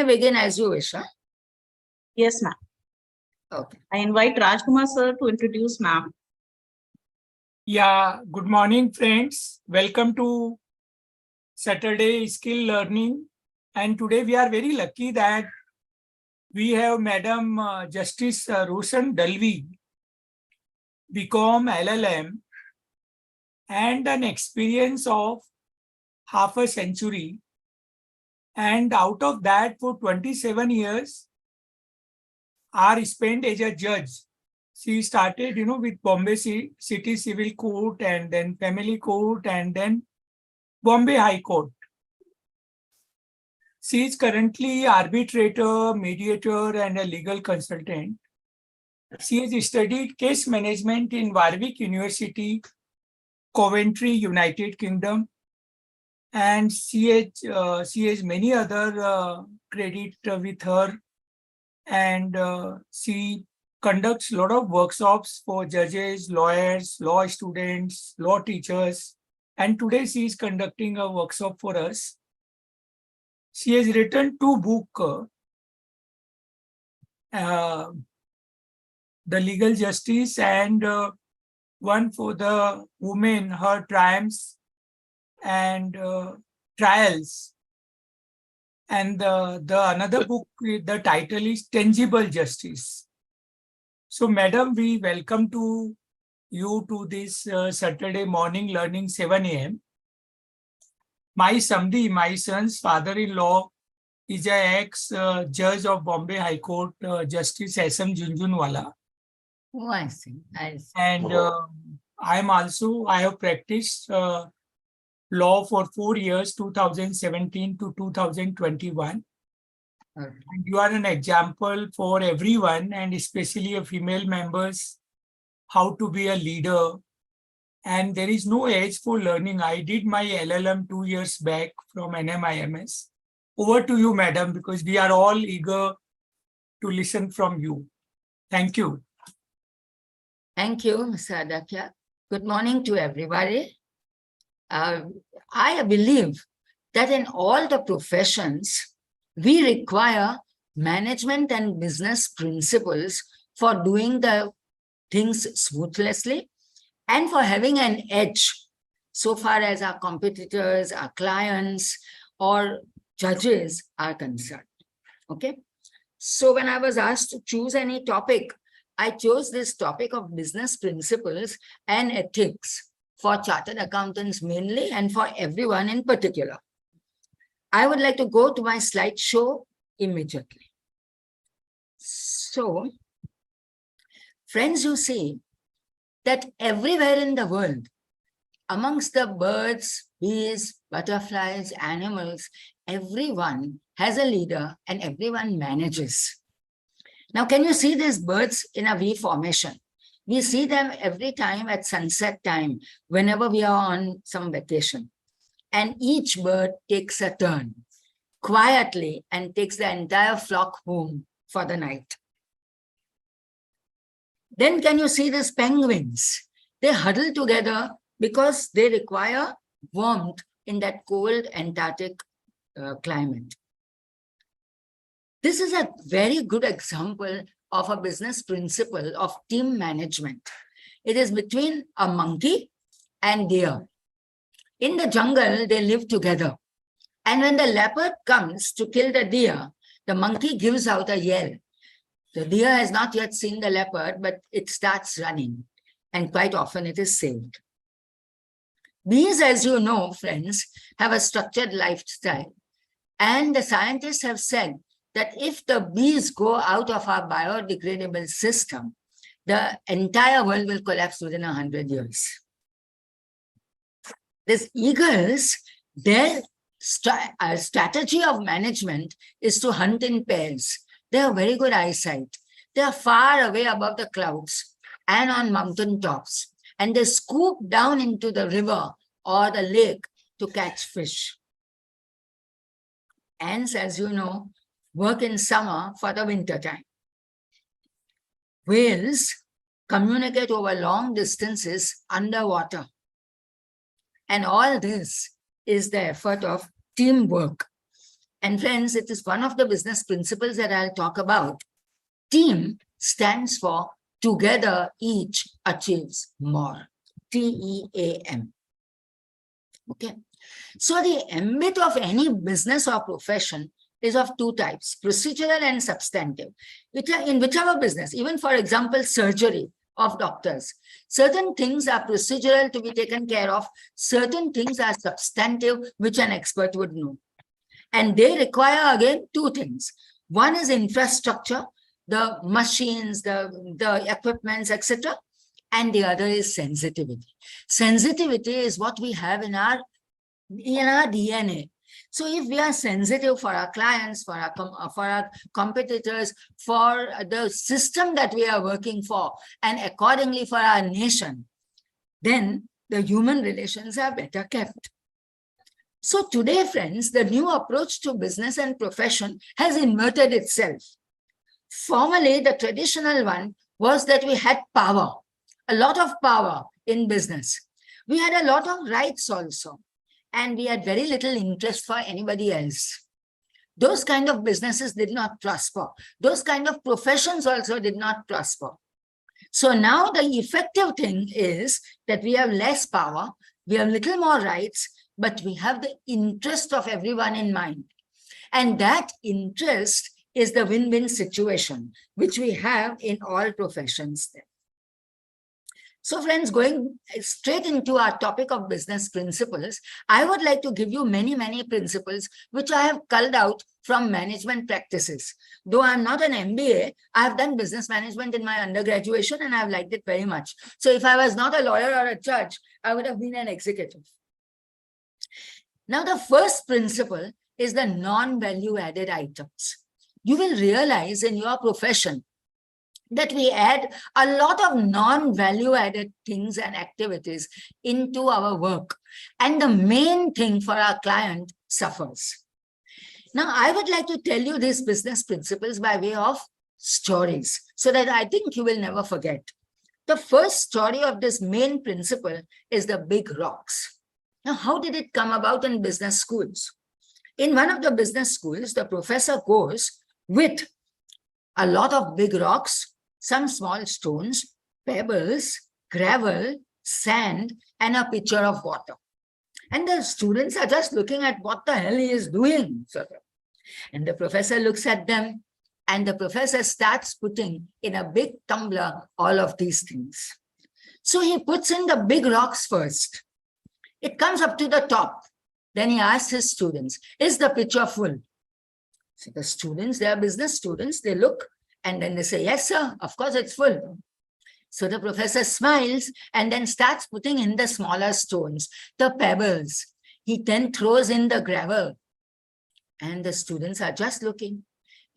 I begin as you wish? Huh? Yes, ma'am. Okay. I invite Rajkumar sir to introduce ma'am. Yeah, good morning, friends. Welcome to Saturday Skill Learning. And today we are very lucky that we have Madam Justice Roshan Dalvi, BCom LLM, and an experience of half a century. And out of that, for 27 years, are spent as a judge. She started, with Bombay City Civil Court and then Family Court and then Bombay High Court. She is currently arbitrator, mediator, and a legal consultant. She has studied case management in Warwick University, Coventry, United Kingdom, and she has many other credit with her, and she conducts a lot of workshops for judges, lawyers, law students, law teachers, and today she is conducting a workshop for us. She has written 2 books, The Legal Justice and one for the women, her triumphs and trials. And the another book, the title is Tangible Justice. So, Madam, we welcome you to this Saturday morning learning 7 a.m. My Samdi, my son's father-in-law, is an ex-judge of Bombay High Court, Justice S.M. Junjunwala. Oh, I see. And I have practiced law for 4 years, 2017 to 2021. Okay. And you are an example for everyone, and especially a female members, how to be a leader. And there is no age for learning. I did my LLM 2 years back from NMIMS. Over to you, madam, because we are all eager to listen from you. Thank you. Thank you, Mr. Adakya. Good morning to everybody. I believe that in all the professions, we require management and business principles for doing the things smoothly and for having an edge so far as our competitors, our clients, or judges are concerned. Okay. So when I was asked to choose any topic, I chose this topic of business principles and ethics for chartered accountants mainly and for everyone in particular. I would like to go to my slideshow immediately. So, friends, you see that everywhere in the world, amongst the birds, bees, butterflies, animals, everyone has a leader and everyone manages. Now, can you see these birds in a V formation? We see them every time at sunset time, whenever we are on some vacation. And each bird takes a turn quietly and takes the entire flock home for the night. Then can you see these penguins? They huddle together because they require warmth in that cold Antarctic climate. This is a very good example of a business principle of team management. It is between a monkey and deer. In the jungle, they live together. And when the leopard comes to kill the deer, the monkey gives out a yell. The deer has not yet seen the leopard, but it starts running. And quite often it is saved. Bees, as you know, friends, have a structured lifestyle. And the scientists have said that if the bees go out of our biodegradable system, the entire world will collapse within 100 years. These eagles, their strategy of management is to hunt in pairs. They have very good eyesight. They are far away above the clouds and on mountain tops. And they scoop down into the river or the lake to catch fish. Ants, as you know, work in summer for the winter time. Whales communicate over long distances underwater. And all this is the effort of teamwork. And friends, it is one of the business principles that I'll talk about. Team stands for together each achieves more. TEAM. Okay. So the ambit of any business or profession is of two types, procedural and substantive. In whichever business, even for example, surgery of doctors, certain things are procedural to be taken care of, certain things are substantive, which an expert would know. And they require, again, two things. One is infrastructure, the machines, the equipments, etc. And the other is sensitivity. Sensitivity is what we have in our DNA. So if we are sensitive for our clients, for our competitors, for the system that we are working for, and accordingly for our nation, then the human relations are better kept. So today, friends, the new approach to business and profession has inverted itself. Formerly, the traditional one was that we had power, a lot of power in business. We had a lot of rights also, and we had very little interest for anybody else. Those kind of businesses did not prosper. Those kind of professions also did not prosper. So now the effective thing is that we have less power, we have little more rights, but we have the interest of everyone in mind. And that interest is the win-win situation, which we have in all professions. So friends, going straight into our topic of business principles, I would like to give you many, many principles which I have culled out from management practices. Though I'm not an MBA, I have done business management in my undergraduation and I've liked it very much. So if I was not a lawyer or a judge, I would have been an executive. Now, the first principle is the non-value added items. You will realize in your profession that we add a lot of non-value added things and activities into our work. And the main thing for our client suffers. Now, I would like to tell you these business principles by way of stories, so that I think you will never forget. The first story of this main principle is the big rocks. Now, how did it come about in business schools? In one of the business schools, the professor goes with a lot of big rocks, some small stones, pebbles, gravel, sand, and a pitcher of water. And the students are just looking at what the hell he is doing. And the professor looks at them, and the professor starts putting in a big tumbler all of these things. So he puts in the big rocks first. It comes up to the top. Then he asks his students, is the pitcher full? So the students, they are business students, they look and then they say, yes, sir, of course it's full. So the professor smiles and then starts putting in the smaller stones, the pebbles. He then throws in the gravel and the students are just looking.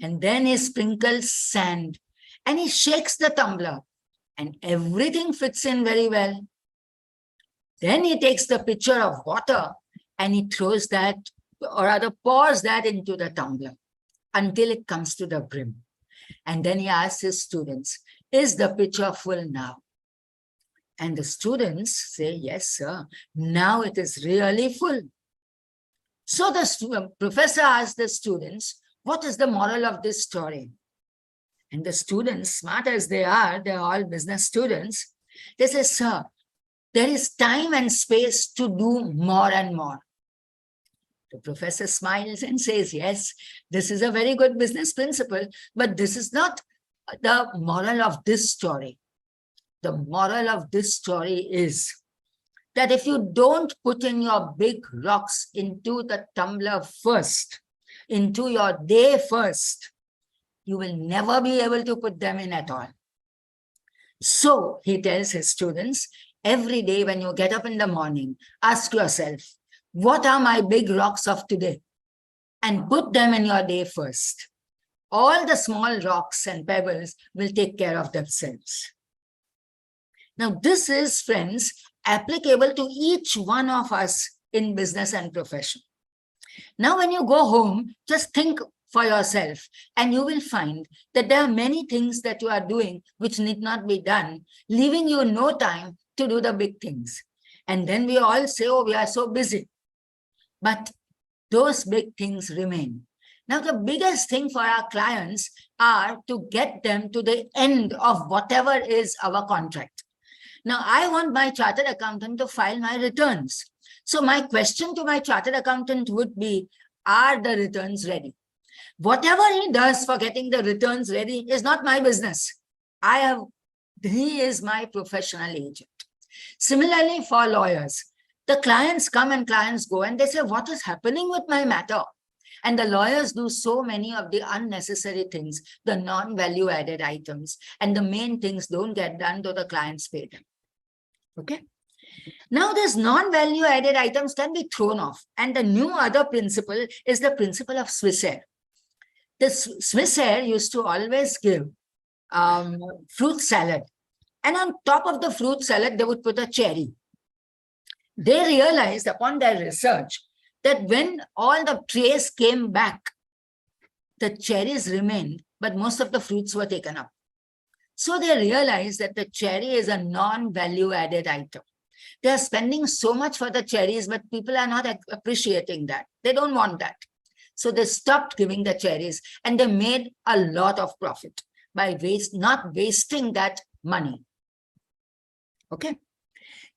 And then he sprinkles sand and he shakes the tumbler and everything fits in very well. Then he takes the pitcher of water and he throws that, or rather pours that into the tumbler until it comes to the brim. And then he asks his students, is the pitcher full now? And the students say, yes, sir. Now it is really full. So the professor asks the students, what is the moral of this story? And the students, smart as they are, they're all business students, they say, sir, there is time and space to do more and more. The professor smiles and says, yes, this is a very good business principle, but this is not the moral of this story. The moral of this story is that if you don't put in your big rocks into the tumbler first, into your day first, you will never be able to put them in at all. So he tells his students, every day when you get up in the morning, ask yourself, what are my big rocks of today? And put them in your day first. All the small rocks and pebbles will take care of themselves. Now, this is, friends, applicable to each one of us in business and profession. Now, when you go home, just think for yourself, and you will find that there are many things that you are doing which need not be done, leaving you no time to do the big things. And then we all say, oh, we are so busy. But those big things remain. Now, the biggest thing for our clients are to get them to the end of whatever is our contract. Now, I want my chartered accountant to file my returns. So my question to my chartered accountant would be, are the returns ready? Whatever he does for getting the returns ready is not my business. He is my professional agent. Similarly, for lawyers, the clients come and clients go and they say, what is happening with my matter? And the lawyers do so many of the unnecessary things, the non-value added items, and the main things don't get done though the clients pay them. Okay. Now, these non-value added items can be thrown off. And the new other principle is the principle of Swissair. The Swissair used to always give fruit salad. And on top of the fruit salad, they would put a cherry. They realized upon their research that when all the trays came back, the cherries remained, but most of the fruits were taken up. So they realized that the cherry is a non-value added item. They are spending so much for the cherries, but people are not appreciating that. They don't want that. So they stopped giving the cherries and they made a lot of profit by not wasting that money. Okay.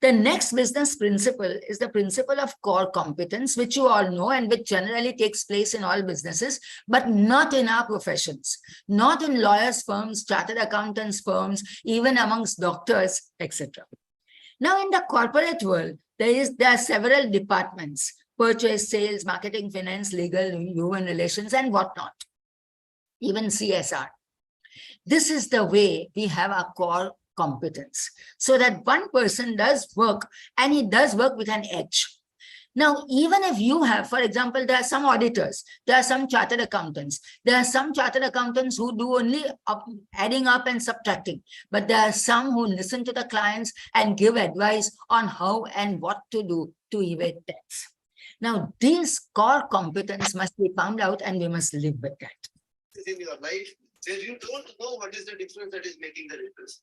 The next business principle is the principle of core competence, which you all know and which generally takes place in all businesses, but not in our professions, not in lawyers' firms, chartered accountants' firms, even amongst doctors, etc. Now, in the corporate world, there are several departments: purchase, sales, marketing, finance, legal, human relations, and whatnot, even CSR. This is the way we have our core competence, so that one person does work and he does work with an edge. Now, even if you have, for example, there are some auditors, there are some chartered accountants, there are some chartered accountants who do only adding up and subtracting, but there are some who listen to the clients and give advice on how and what to do to evade tax. Now, these core competence must be found out and we must live with that. In your life, where you don't know what is the difference that is making the difference.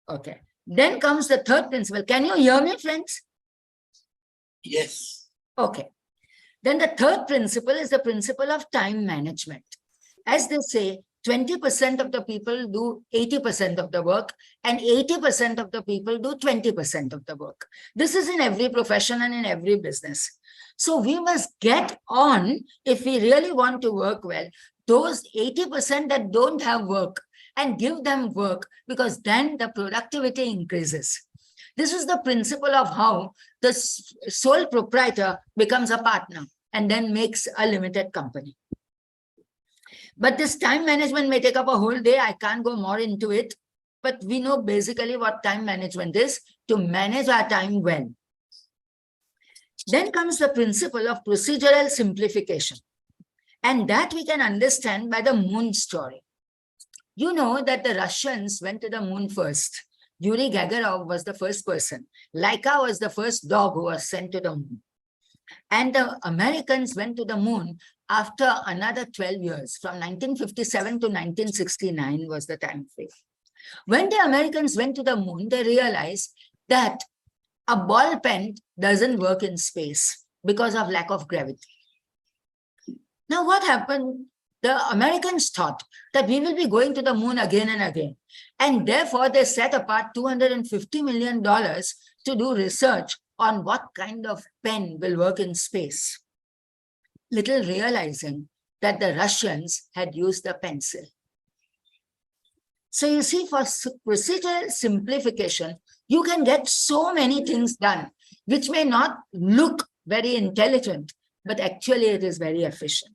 Okay. Then comes the third principle. Can you hear me, friends? Yes. Okay. Then the third principle is the principle of time management. As they say, 20% of the people do 80% of the work and 80% of the people do 20% of the work. This is in every profession and in every business. So we must get on, if we really want to work well, those 80% that don't have work, and give them work, because then the productivity increases. This is the principle of how the sole proprietor becomes a partner and then makes a limited company. But this time management may take up a whole day. I can't go more into it, but we know basically what time management is, to manage our time well. Then comes the principle of procedural simplification. And that we can understand by the moon story. You know that the Russians went to the moon first. Yuri Gagarin was the first person. Laika was the first dog who was sent to the moon. And the Americans went to the moon after another 12 years. From 1957 to 1969 was the time frame. When the Americans went to the moon, they realized that a ball pen doesn't work in space because of lack of gravity. Now, what happened? The Americans thought that we will be going to the moon again and again. And therefore, they set apart $250 million to do research on what kind of pen will work in space. Little realizing that the Russians had used the pencil. So you see, for procedural simplification, you can get so many things done, which may not look very intelligent, but actually it is very efficient.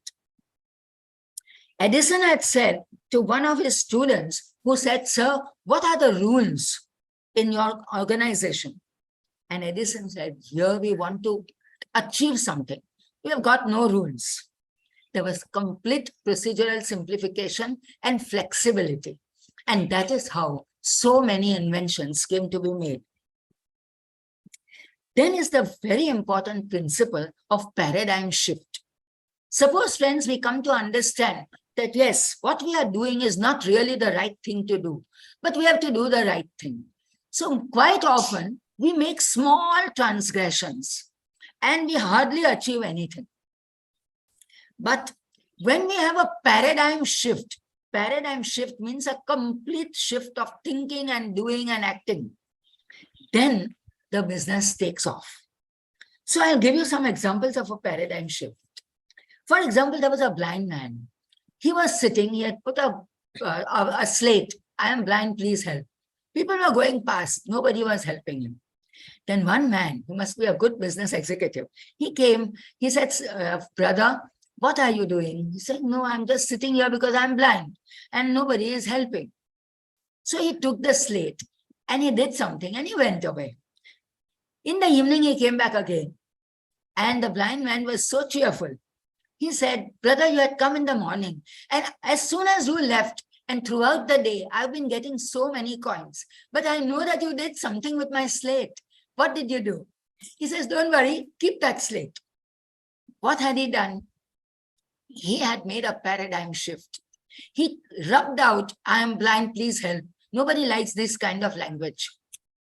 Edison had said to one of his students who said, "Sir, what are the rules in your organization?" And Edison said, "Here we want to achieve something. We have got no rules." There was complete procedural simplification and flexibility. And that is how so many inventions came to be made. Then is the very important principle of paradigm shift. Suppose, friends, we come to understand that yes, what we are doing is not really the right thing to do, but we have to do the right thing. So quite often we make small transgressions and we hardly achieve anything. But when we have a paradigm shift means a complete shift of thinking and doing and acting, then the business takes off. So I'll give you some examples of a paradigm shift. For example, there was a blind man. He was sitting, he had put a slate, I am blind, please help. People were going past, nobody was helping him. Then one man, who must be a good business executive, he came, he said, brother, what are you doing? He said, no, I'm just sitting here because I'm blind and nobody is helping. So he took the slate and he did something and he went away. In the evening, he came back again and the blind man was so cheerful. He said, brother, you had come in the morning and as soon as you left and throughout the day, I've been getting so many coins, but I know that you did something with my slate. What did you do? He says, don't worry, keep that slate. What had he done? He had made a paradigm shift. He rubbed out, I am blind, please help. Nobody likes this kind of language.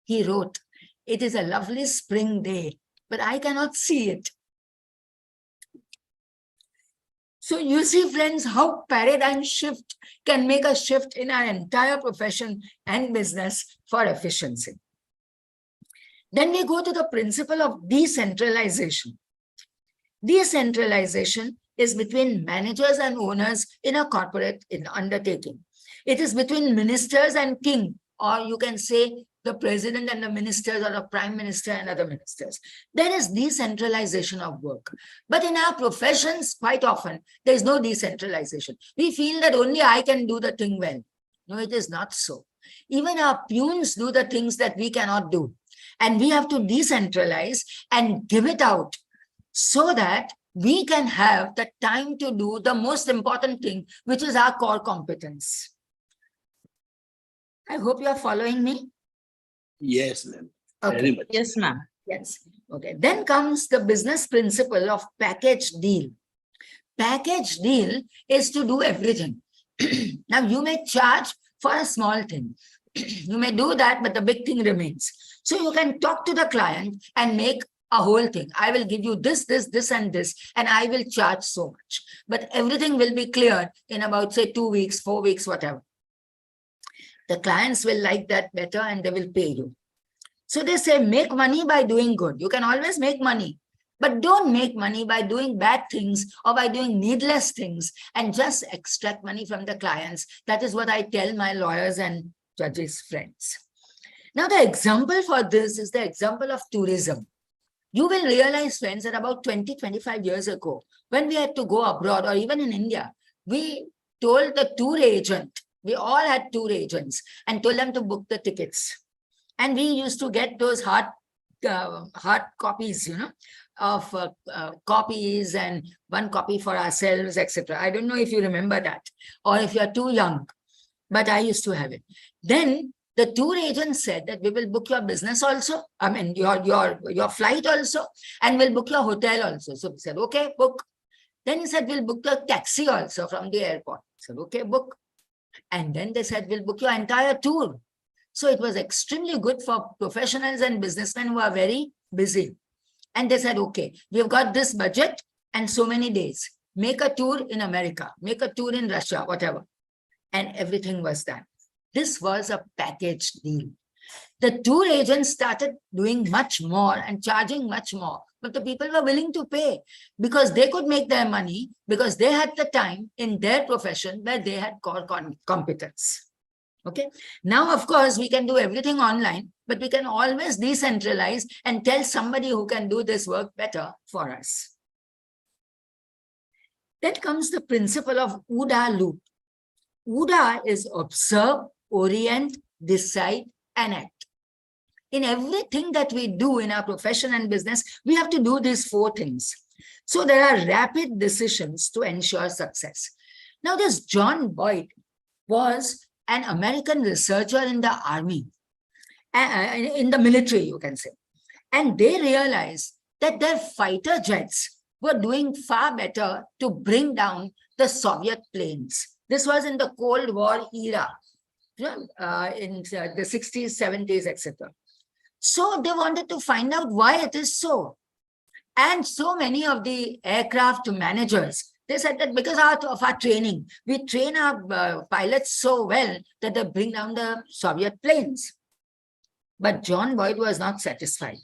He wrote, it is a lovely spring day, but I cannot see it. So you see, friends, how paradigm shift can make a shift in our entire profession and business for efficiency. Then we go to the principle of decentralization. Decentralization is between managers and owners in a corporate undertaking. It is between ministers and king, or you can say the president and the ministers, or the prime minister and other ministers. There is decentralization of work. But in our professions, quite often, there is no decentralization. We feel that only I can do the thing well. No, it is not so. Even our peons do the things that we cannot do. And we have to decentralize and give it out so that we can have the time to do the most important thing, which is our core competence. I hope you are following me. Yes, ma'am. Okay. Very much. Yes, ma'am. Yes. Okay. Then comes the business principle of package deal. Package deal is to do everything. Now, you may charge for a small thing. You may do that, but the big thing remains. So you can talk to the client and make a whole thing. I will give you this, this, this, and this, and I will charge so much. But everything will be cleared in about, say, 2 weeks, 4 weeks, whatever. The clients will like that better and they will pay you. So they say, make money by doing good. You can always make money, but don't make money by doing bad things or by doing needless things and just extract money from the clients. That is what I tell my lawyers and judges friends. Now, the example for this is the example of tourism. You will realize, friends, that about 20-25 years ago, when we had to go abroad or even in India, we told the tour agent, we all had tour agents, and told them to book the tickets. And we used to get those hard copies, you know, of copies and one copy for ourselves, etc. I don't know if you remember that or if you're too young, but I used to have it. Then the tour agent said that we will book your business also, I mean, your flight also, and we'll book your hotel also. So we said, okay, book. Then he said, we'll book the taxi also from the airport. I said, okay, book. And then they said, we'll book your entire tour. So it was extremely good for professionals and businessmen who are very busy. And they said, okay, we've got this budget and so many days. Make a tour in America, make a tour in Russia, whatever. And everything was done. This was a package deal. The tour agents started doing much more and charging much more. But the people were willing to pay because they could make their money because they had the time in their profession where they had core competence. Okay. Now, of course, we can do everything online, but we can always decentralize and tell somebody who can do this work better for us. Then comes the principle of OODA loop. OODA is observe, orient, decide, and act. In everything that we do in our profession and business, we have to do these 4 things. So there are rapid decisions to ensure success. Now, this John Boyd was an American researcher in the army, in the military, you can say. And they realized that their fighter jets were doing far better to bring down the Soviet planes. This was in the Cold War era, in the 60s, 70s, etc. So they wanted to find out why it is so. And so many of the aircraft managers They said that because of our training, we train our pilots so well that they bring down the Soviet planes. But John Boyd was not satisfied.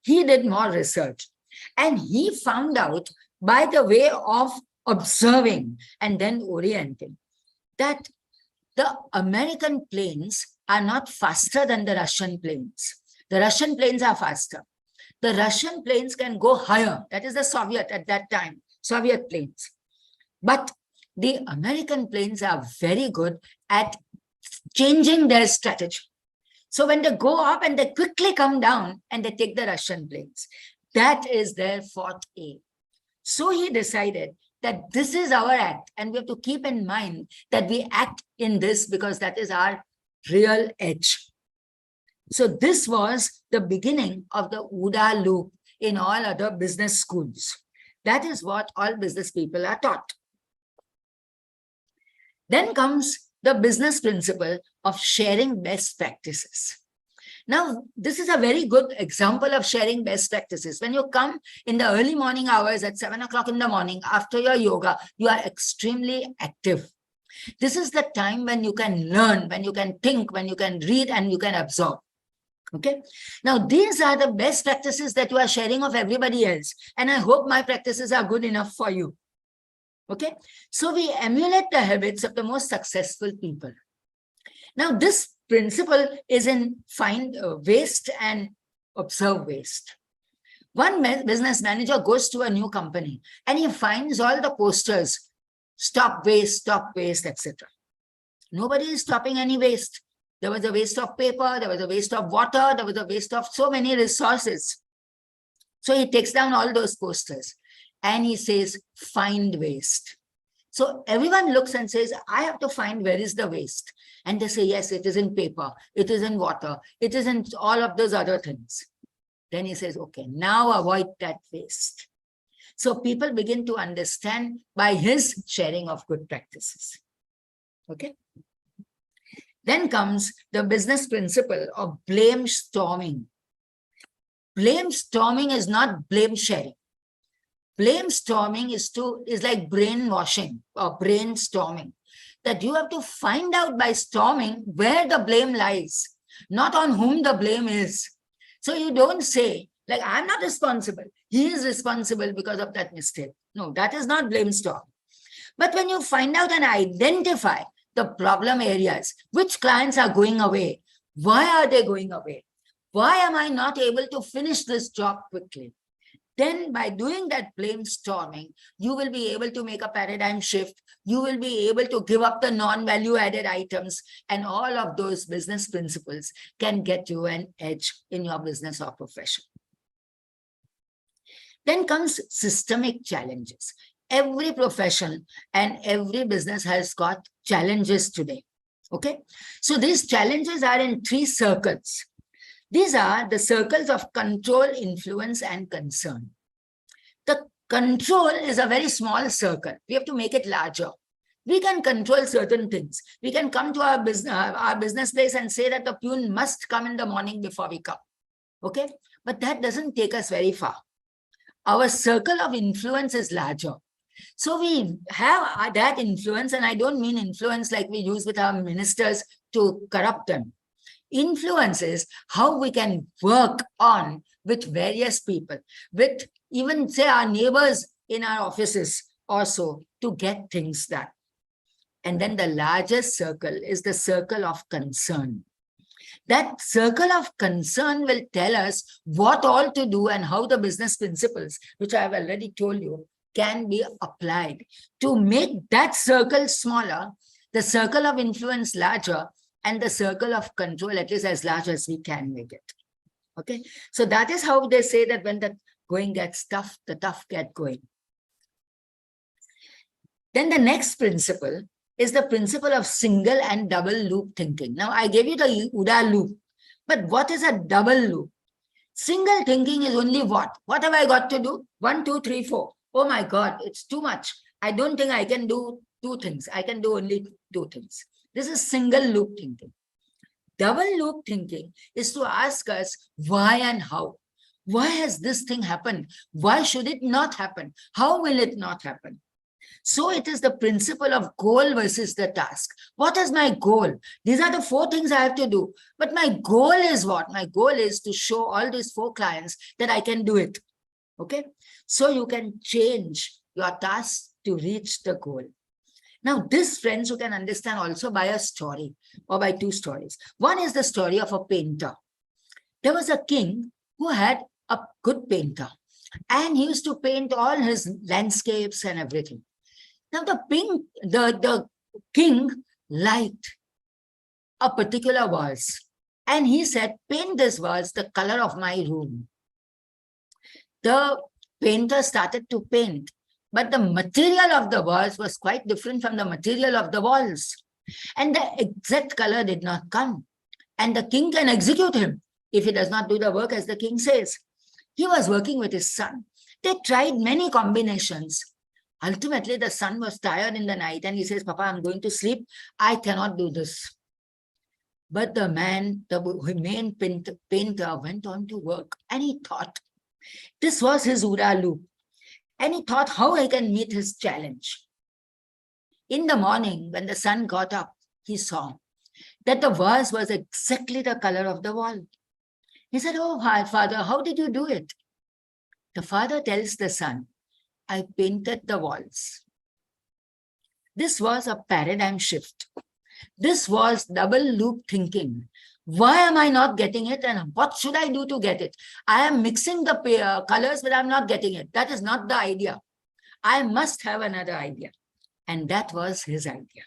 He did more research and he found out by the way of observing and then orienting that the American planes are not faster than the Russian planes. The Russian planes are faster. The Russian planes can go higher. That is the Soviet at that time, Soviet planes. But the American planes are very good at changing their strategy. So when they go up and they quickly come down and they take the Russian planes, that is their forte A. So he decided that this is our act and we have to keep in mind that we act in this because that is our real edge. So this was the beginning of the OODA loop in all other business schools. That is what all business people are taught. Then comes the business principle of sharing best practices. Now, this is a very good example of sharing best practices. When you come in the early morning hours at 7 o'clock in the morning after your yoga, you are extremely active. This is the time when you can learn, when you can think, when you can read and you can absorb. Okay. Now, these are the best practices that you are sharing of everybody else. And I hope my practices are good enough for you. Okay. So we emulate the habits of the most successful people. Now, this principle is in find waste and observe waste. One business manager goes to a new company and he finds all the posters, stop waste, etc. Nobody is stopping any waste. There was a waste of paper, there was a waste of water, there was a waste of so many resources. So he takes down all those posters and he says, find waste. So everyone looks and says, I have to find where is the waste. And they say, yes, it is in paper, it is in water, it is in all of those other things. Then he says, okay, now avoid that waste. So people begin to understand by his sharing of good practices. Okay. Then comes the business principle of blame storming. Blame storming is not blame sharing. Blame storming is like brainwashing or brainstorming. That you have to find out by storming where the blame lies, not on whom the blame is. So you don't say, like, I'm not responsible. He is responsible because of that mistake. No, that is not blame storm. But when you find out and identify the problem areas, which clients are going away, why are they going away? Why am I not able to finish this job quickly? Then by doing that brainstorming, you will be able to make a paradigm shift. You will be able to give up the non-value added items, and all of those business principles can get you an edge in your business or profession. Then comes systemic challenges. Every profession and every business has got challenges today. Okay, so these challenges are in 3 circles. These are the circles of control, influence, and concern. The control is a very small circle. We have to make it larger. We can control certain things. We can come to our business place and say that the peon must come in the morning before we come. Okay, but that doesn't take us very far. Our circle of influence is larger. So we have that influence, and I don't mean influence like we use with our ministers to corrupt them. Influence is how we can work on with various people, with even say our neighbors in our offices also, to get things done. And then the largest circle is the circle of concern. That circle of concern will tell us what all to do and how the business principles, which I have already told you, can be applied to make that circle smaller, the circle of influence larger, and the circle of control at least as large as we can make it. Okay, so that is how they say that when the going gets tough, the tough get going. Then the next principle is the principle of single and double loop thinking. Now I gave you the OODA loop, but what is a double loop? Single thinking is only what? What have I got to do? 1, 2, 3, 4. Oh my God, it's too much. I don't think I can do 2 things. I can do only 2 things. This is single loop thinking. Double loop thinking is to ask us why and how. Why has this thing happened? Why should it not happen? How will it not happen? So it is the principle of goal versus the task. What is my goal? These are the 4 things I have to do. But my goal is what? My goal is to show all these 4 clients that I can do it. Okay. So you can change your task to reach the goal. Now, this, friends, you can understand also by a story or by 2 stories. One is the story of a painter. There was a king who had a good painter, and he used to paint all his landscapes and everything. Now, the king liked a particular vase, and he said, paint this vase the color of my room. The painter started to paint, but the material of the vase was quite different from the material of the walls. And the exact color did not come. And the king can execute him if he does not do the work as the king says. He was working with his son. They tried many combinations. Ultimately, the son was tired in the night and he says, Papa, I'm going to sleep. I cannot do this. But the man, the main painter went on to work, and he thought, this was his Ura loop. And he thought how he can meet his challenge. In the morning, when the sun got up, he saw that the vase was exactly the color of the wall. He said, oh, father, how did you do it? The father tells the son, I painted the walls. This was a paradigm shift. This was double loop thinking. Why am I not getting it, and what should I do to get it? I am mixing the colors, but I'm not getting it. That is not the idea. I must have another idea. And that was his idea.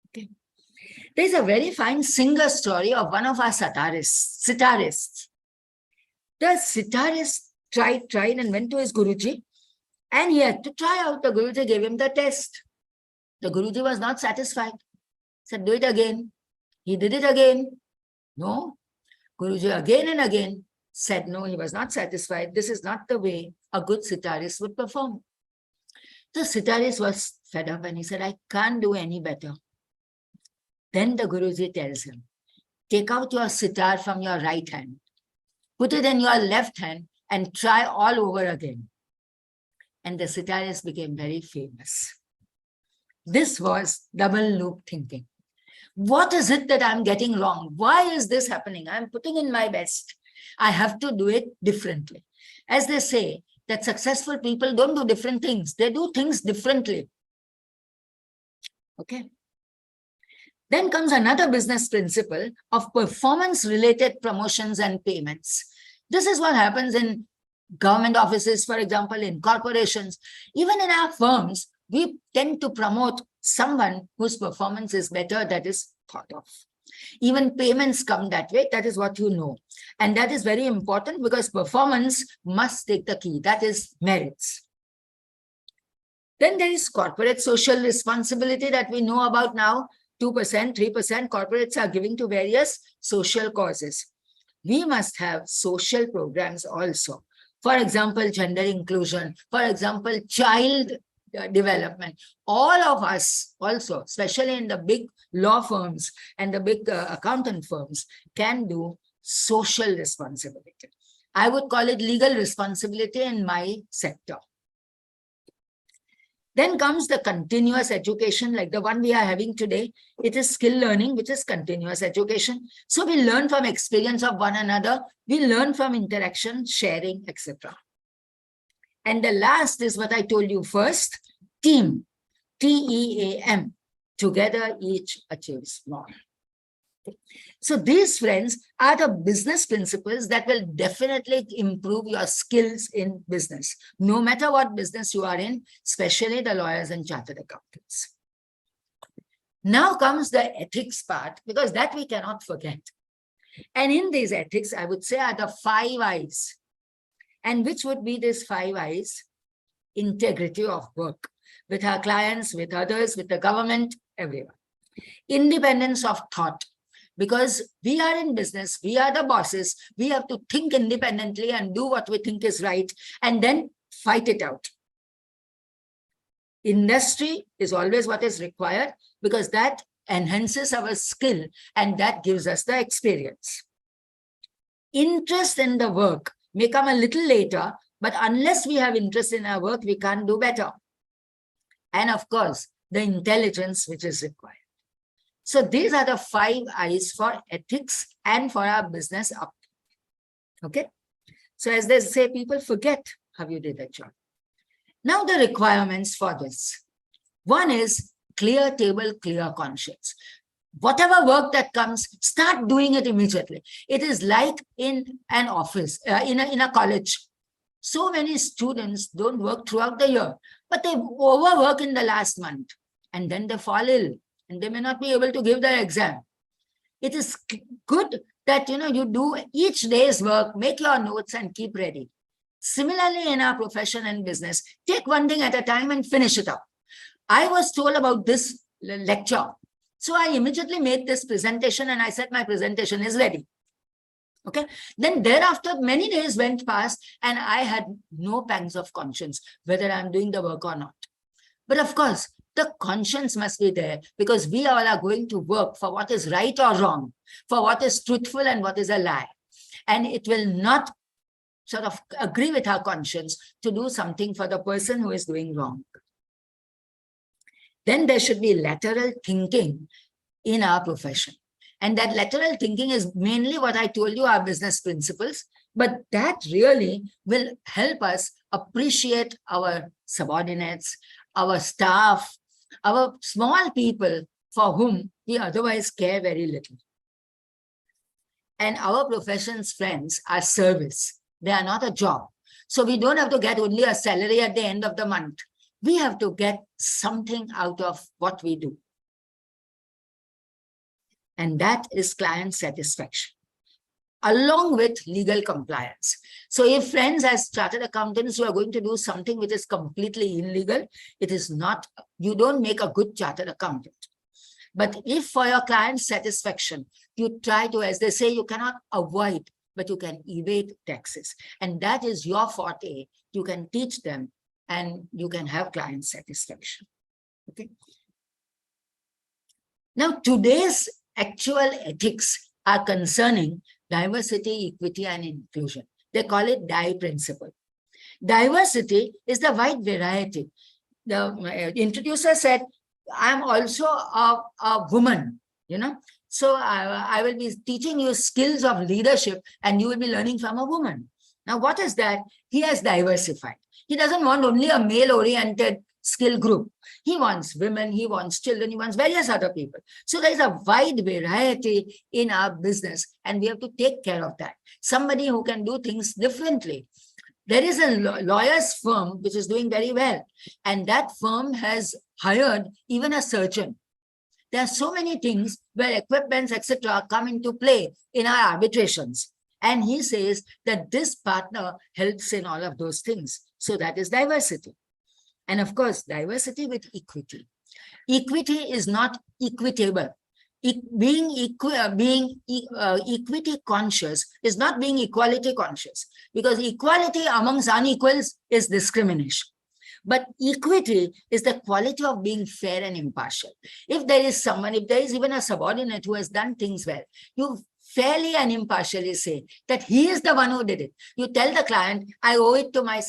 Okay. There's a very fine singer story of one of our sitarists. The sitarist tried and went to his Guruji, and he had to try out. The Guruji gave him the test. The Guruji was not satisfied. Said, do it again. He did it again. No. Guruji again and again said no, he was not satisfied. This is not the way a good sitarist would perform. The sitarist was fed up and he said, I can't do any better. Then the Guruji tells him, take out your sitar from your right hand, put it in your left hand and try all over again. And the sitarist became very famous. This was double loop thinking. What is it that I'm getting wrong? Why is this happening? I'm putting in my best. I have to do it differently. As they say, that successful people don't do different things. They do things differently. Okay. Then comes another business principle of performance-related promotions and payments. This is what happens in government offices, for example, in corporations. Even in our firms, we tend to promote someone whose performance is better, that is thought of. Even payments come that way, that is what you know. And that is very important because performance must take the key, that is merits. Then there is corporate social responsibility that we know about now. 2%, 3% corporates are giving to various social causes. We must have social programs also. For example, gender inclusion, for example, child development. All of us also, especially in the big law firms and the big accountant firms, can do social responsibility. I would call it legal responsibility in my sector. Then comes the continuous education, like the one we are having today. It is skill learning, which is continuous education. So we learn from experience of one another. We learn from interaction, sharing, etc. And the last is what I told you first, team, T-E-A-M. Together, each achieves more. So these, friends, are the business principles that will definitely improve your skills in business, no matter what business you are in, especially the lawyers and chartered accountants. Now comes the ethics part, because that we cannot forget. And in these ethics, I would say, are the 5 I's. And which would be these 5 I's? Integrity of work with our clients, with others, with the government, everyone. Independence of thought. Because we are in business, we are the bosses, we have to think independently and do what we think is right, and then fight it out. Industry is always what is required, because that enhances our skill and that gives us the experience. Interest in the work may come a little later, but unless we have interest in our work, we can't do better. and of course, the intelligence which is required. So these are the 5 I's for ethics and for our business up. Okay. So as they say, people forget how you did that job. Now the requirements for this. One is clear table, clear conscience. Whatever work that comes, start doing it immediately. It is like in an office, in a college. So many students don't work throughout the year, but they overwork in the last month and then they fall ill and they may not be able to give their exam. It is good that you do each day's work, make your notes and keep ready. Similarly, in our profession and business, take one thing at a time and finish it up. I was told about this lecture. So I immediately made this presentation and I said my presentation is ready. Okay. Then thereafter, many days went past and I had no pangs of conscience whether I'm doing the work or not. But of course, the conscience must be there because we all are going to work for what is right or wrong, for what is truthful and what is a lie. And it will not sort of agree with our conscience to do something for the person who is doing wrong. Then there should be lateral thinking in our profession. And that lateral thinking is mainly what I told you, our business principles, but that really will help us appreciate our subordinates, our staff, our small people for whom we otherwise care very little. And our profession's friends are service. They are not a job. So we don't have to get only a salary at the end of the month. We have to get something out of what we do. And that is client satisfaction, along with legal compliance. So if friends as chartered accountants, you are going to do something which is completely illegal, it is not, you don't make a good chartered accountant. But if for your client satisfaction, you try to, as they say, you cannot avoid, but you can evade taxes. And that is your forte. You can teach them and you can have client satisfaction. Okay. Now, today's actual ethics are concerning diversity, equity, and inclusion. They call it DI principle. Diversity is the wide variety. The introducer said, I'm also a woman, so I will be teaching you skills of leadership and you will be learning from a woman. Now, what is that? He has diversified. He doesn't want only a male-oriented skill group. He wants women, he wants children, he wants various other people. So there is a wide variety in our business and we have to take care of that. Somebody who can do things differently. There is a lawyer's firm which is doing very well, and that firm has hired even a surgeon. There are so many things where equipments, etc., come into play in our arbitrations. And he says that this partner helps in all of those things. So that is diversity. And of course, diversity with equity. Equity is not equitable. Being equity conscious is not being equality conscious, because equality amongst unequals is discrimination. But equity is the quality of being fair and impartial. If there is someone, if there is even a subordinate who has done things well, you fairly and impartially say that he is the one who did it. You tell the client, I owe it to my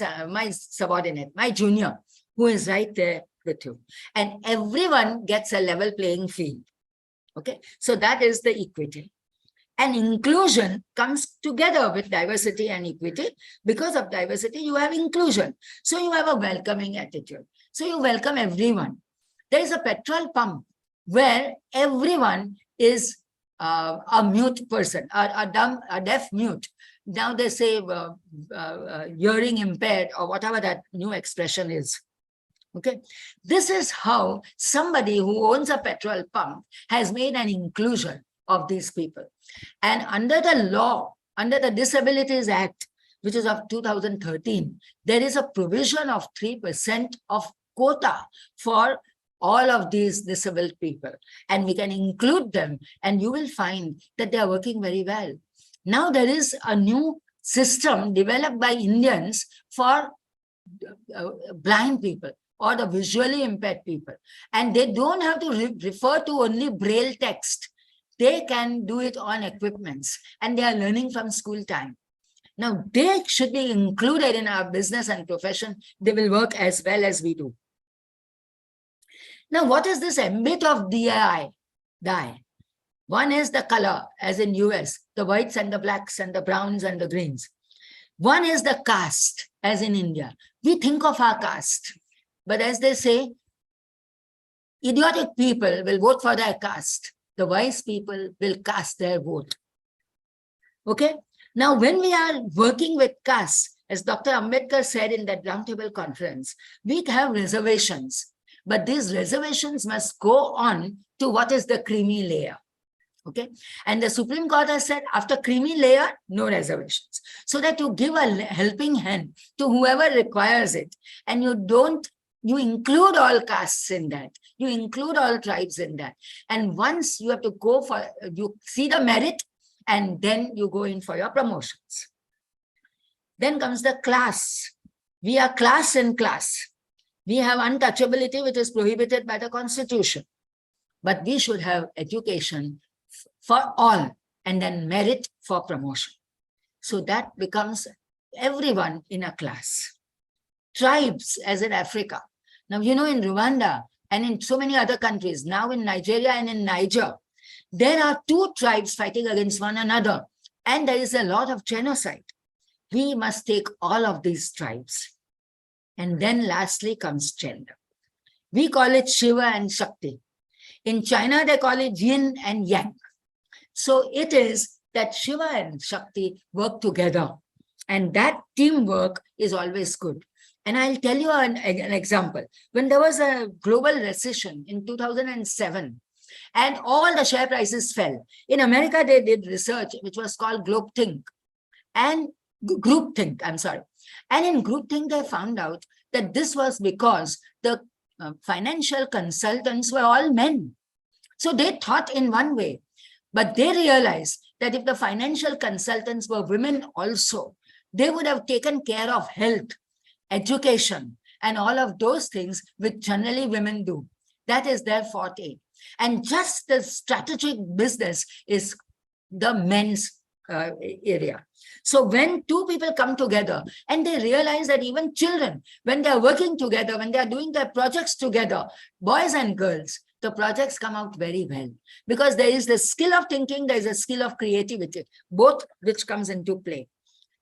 subordinate, my junior, who is right there with you. And everyone gets a level playing field. Okay, so that is the equity. And inclusion comes together with diversity and equity. Because of diversity, you have inclusion. So you have a welcoming attitude. So you welcome everyone. There is a petrol pump where everyone is a mute person, a deaf mute. Now they say hearing impaired or whatever that new expression is. Okay, this is how somebody who owns a petrol pump has made an inclusion of these people. And under the law, under the Disabilities Act, which is of 2013, there is a provision of 3% of quota for all of these disabled people. And we can include them and you will find that they are working very well. Now there is a new system developed by Indians for blind people or the visually impaired people. And they don't have to refer to only braille text. They can do it on equipments and they are learning from school time. Now, they should be included in our business and profession. They will work as well as we do. Now, what is this ambit of de&i? Die. One is the color, as in US, the whites and the blacks and the browns and the greens. One is the caste, as in India. We think of our caste, but as they say, idiotic people will vote for their caste. The wise people will cast their vote. Okay? Now, when we are working with caste, as Dr. Ambedkar said in that roundtable conference, we have reservations, but these reservations must go on to what is the creamy layer. Okay, and the Supreme Court has said after creamy layer, no reservations, so that you give a helping hand to whoever requires it, and you include all castes in that, you include all tribes in that, and once you have to go for, you see the merit, and then you go in for your promotions. Then comes the class. We are class in class. We have untouchability, which is prohibited by the Constitution, but we should have education for all, and then merit for promotion. So that becomes everyone in a class. Tribes, as in Africa. Now, you know, in Rwanda and in so many other countries, now in Nigeria and in Niger, there are two tribes fighting against one another, and there is a lot of genocide. We must take all of these tribes. And then lastly comes gender. We call it Shiva and Shakti. In China, they call it yin and yang. So it is that Shiva and Shakti work together, and that teamwork is always good. And I'll tell you an example. When there was a global recession in 2007, and all the share prices fell, in America, they did research, which was called groupthink. And in groupthink, they found out that this was because the financial consultants were all men. So they thought in one way. But they realized that if the financial consultants were women also, they would have taken care of health, education, and all of those things which generally women do. That is their forte. And just the strategic business is the men's area. So when two people come together and they realize that even children, when they are working together, when they are doing their projects together, boys and girls, the projects come out very well, because there is the skill of thinking, there is a skill of creativity, both which comes into play.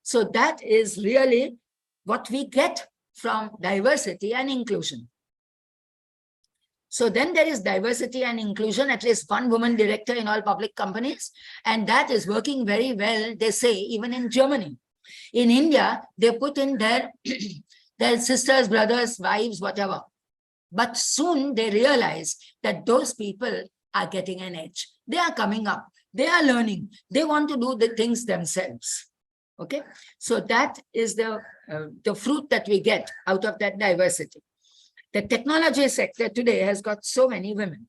So that is really what we get from diversity and inclusion. So then there is diversity and inclusion, at least one woman director in all public companies, and that is working very well, they say, even in Germany. In India, they put in their sisters, brothers, wives, whatever. But soon they realize that those people are getting an edge. They are coming up. They are learning. They want to do the things themselves. Okay. So that is the fruit that we get out of that diversity. The technology sector today has got so many women.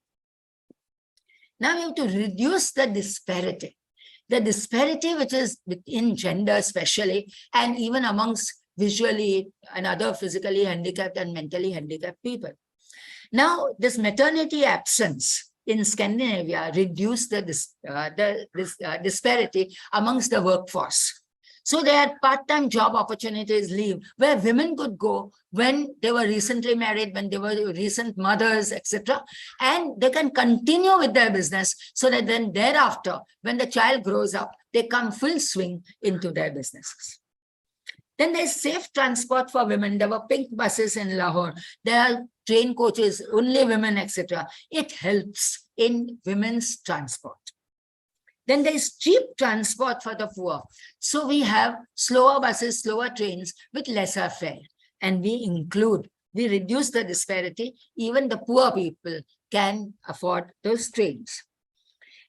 Now we have to reduce the disparity. The disparity which is in gender especially, and even amongst visually and other physically handicapped and mentally handicapped people. Now, this maternity absence in Scandinavia reduced the disparity amongst the workforce. So they had part-time job opportunities leave where women could go when they were recently married, when they were recent mothers, etc. And they can continue with their business so that then thereafter, when the child grows up, they come full swing into their businesses. Then there's safe transport for women. There were pink buses in Lahore. There are train coaches, only women, etc. It helps in women's transport. Then there's cheap transport for the poor. So we have slower buses, slower trains with lesser fare. And we reduce the disparity. Even the poor people can afford those trains.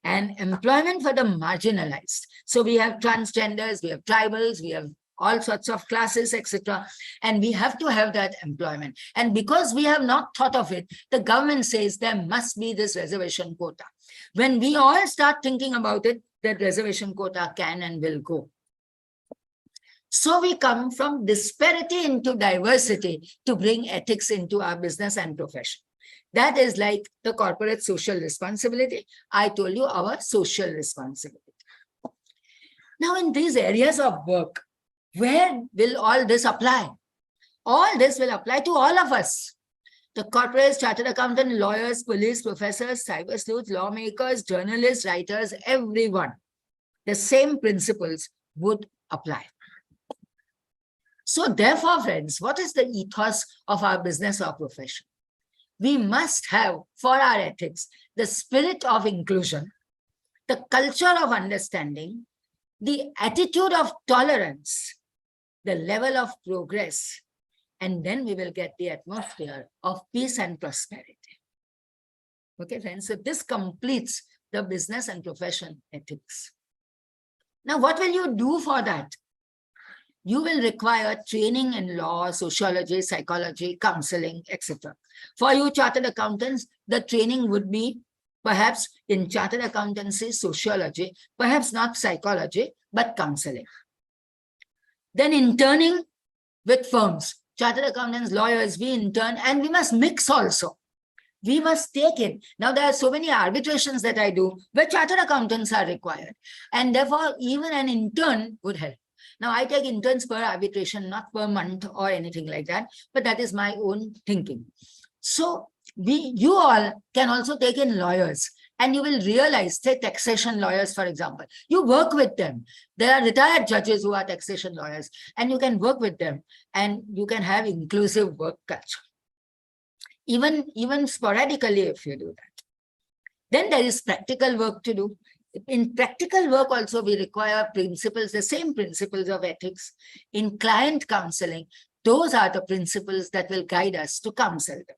And employment for the marginalized. So we have transgenders, we have tribals, we have all sorts of classes, etc. And we have to have that employment. And because we have not thought of it, the government says there must be this reservation quota. When we all start thinking about it, that reservation quota can and will go. So we come from disparity into diversity to bring ethics into our business and profession. That is like the corporate social responsibility. I told you our social responsibility. Now in these areas of work, where will all this apply? All this will apply to all of us. The corporates, chartered accountant, lawyers, police, professors, cyber sleuths, lawmakers, journalists, writers, everyone. The same principles would apply. So therefore, friends, what is the ethos of our business or profession? We must have, for our ethics, the spirit of inclusion, the culture of understanding, the attitude of tolerance, the level of progress, and then we will get the atmosphere of peace and prosperity. Okay, friends, so this completes the business and profession ethics. Now, what will you do for that? You will require training in law, sociology, psychology, counseling, etc. For you chartered accountants, the training would be perhaps in chartered accountancy, sociology, perhaps not psychology, but counseling. Then interning with firms, chartered accountants, lawyers, we intern, and we must mix also. We must take it. Now, there are so many arbitrations that I do where chartered accountants are required. And therefore, even an intern would help. Now, I take interns per arbitration, not per month or anything like that, but that is my own thinking. So, you all can also take in lawyers, and you will realize, say taxation lawyers, for example, you work with them. There are retired judges who are taxation lawyers, and you can work with them, and you can have inclusive work culture. Even sporadically, if you do that. Then there is practical work to do. In practical work also, we require principles, the same principles of ethics. In client counseling, those are the principles that will guide us to counsel them.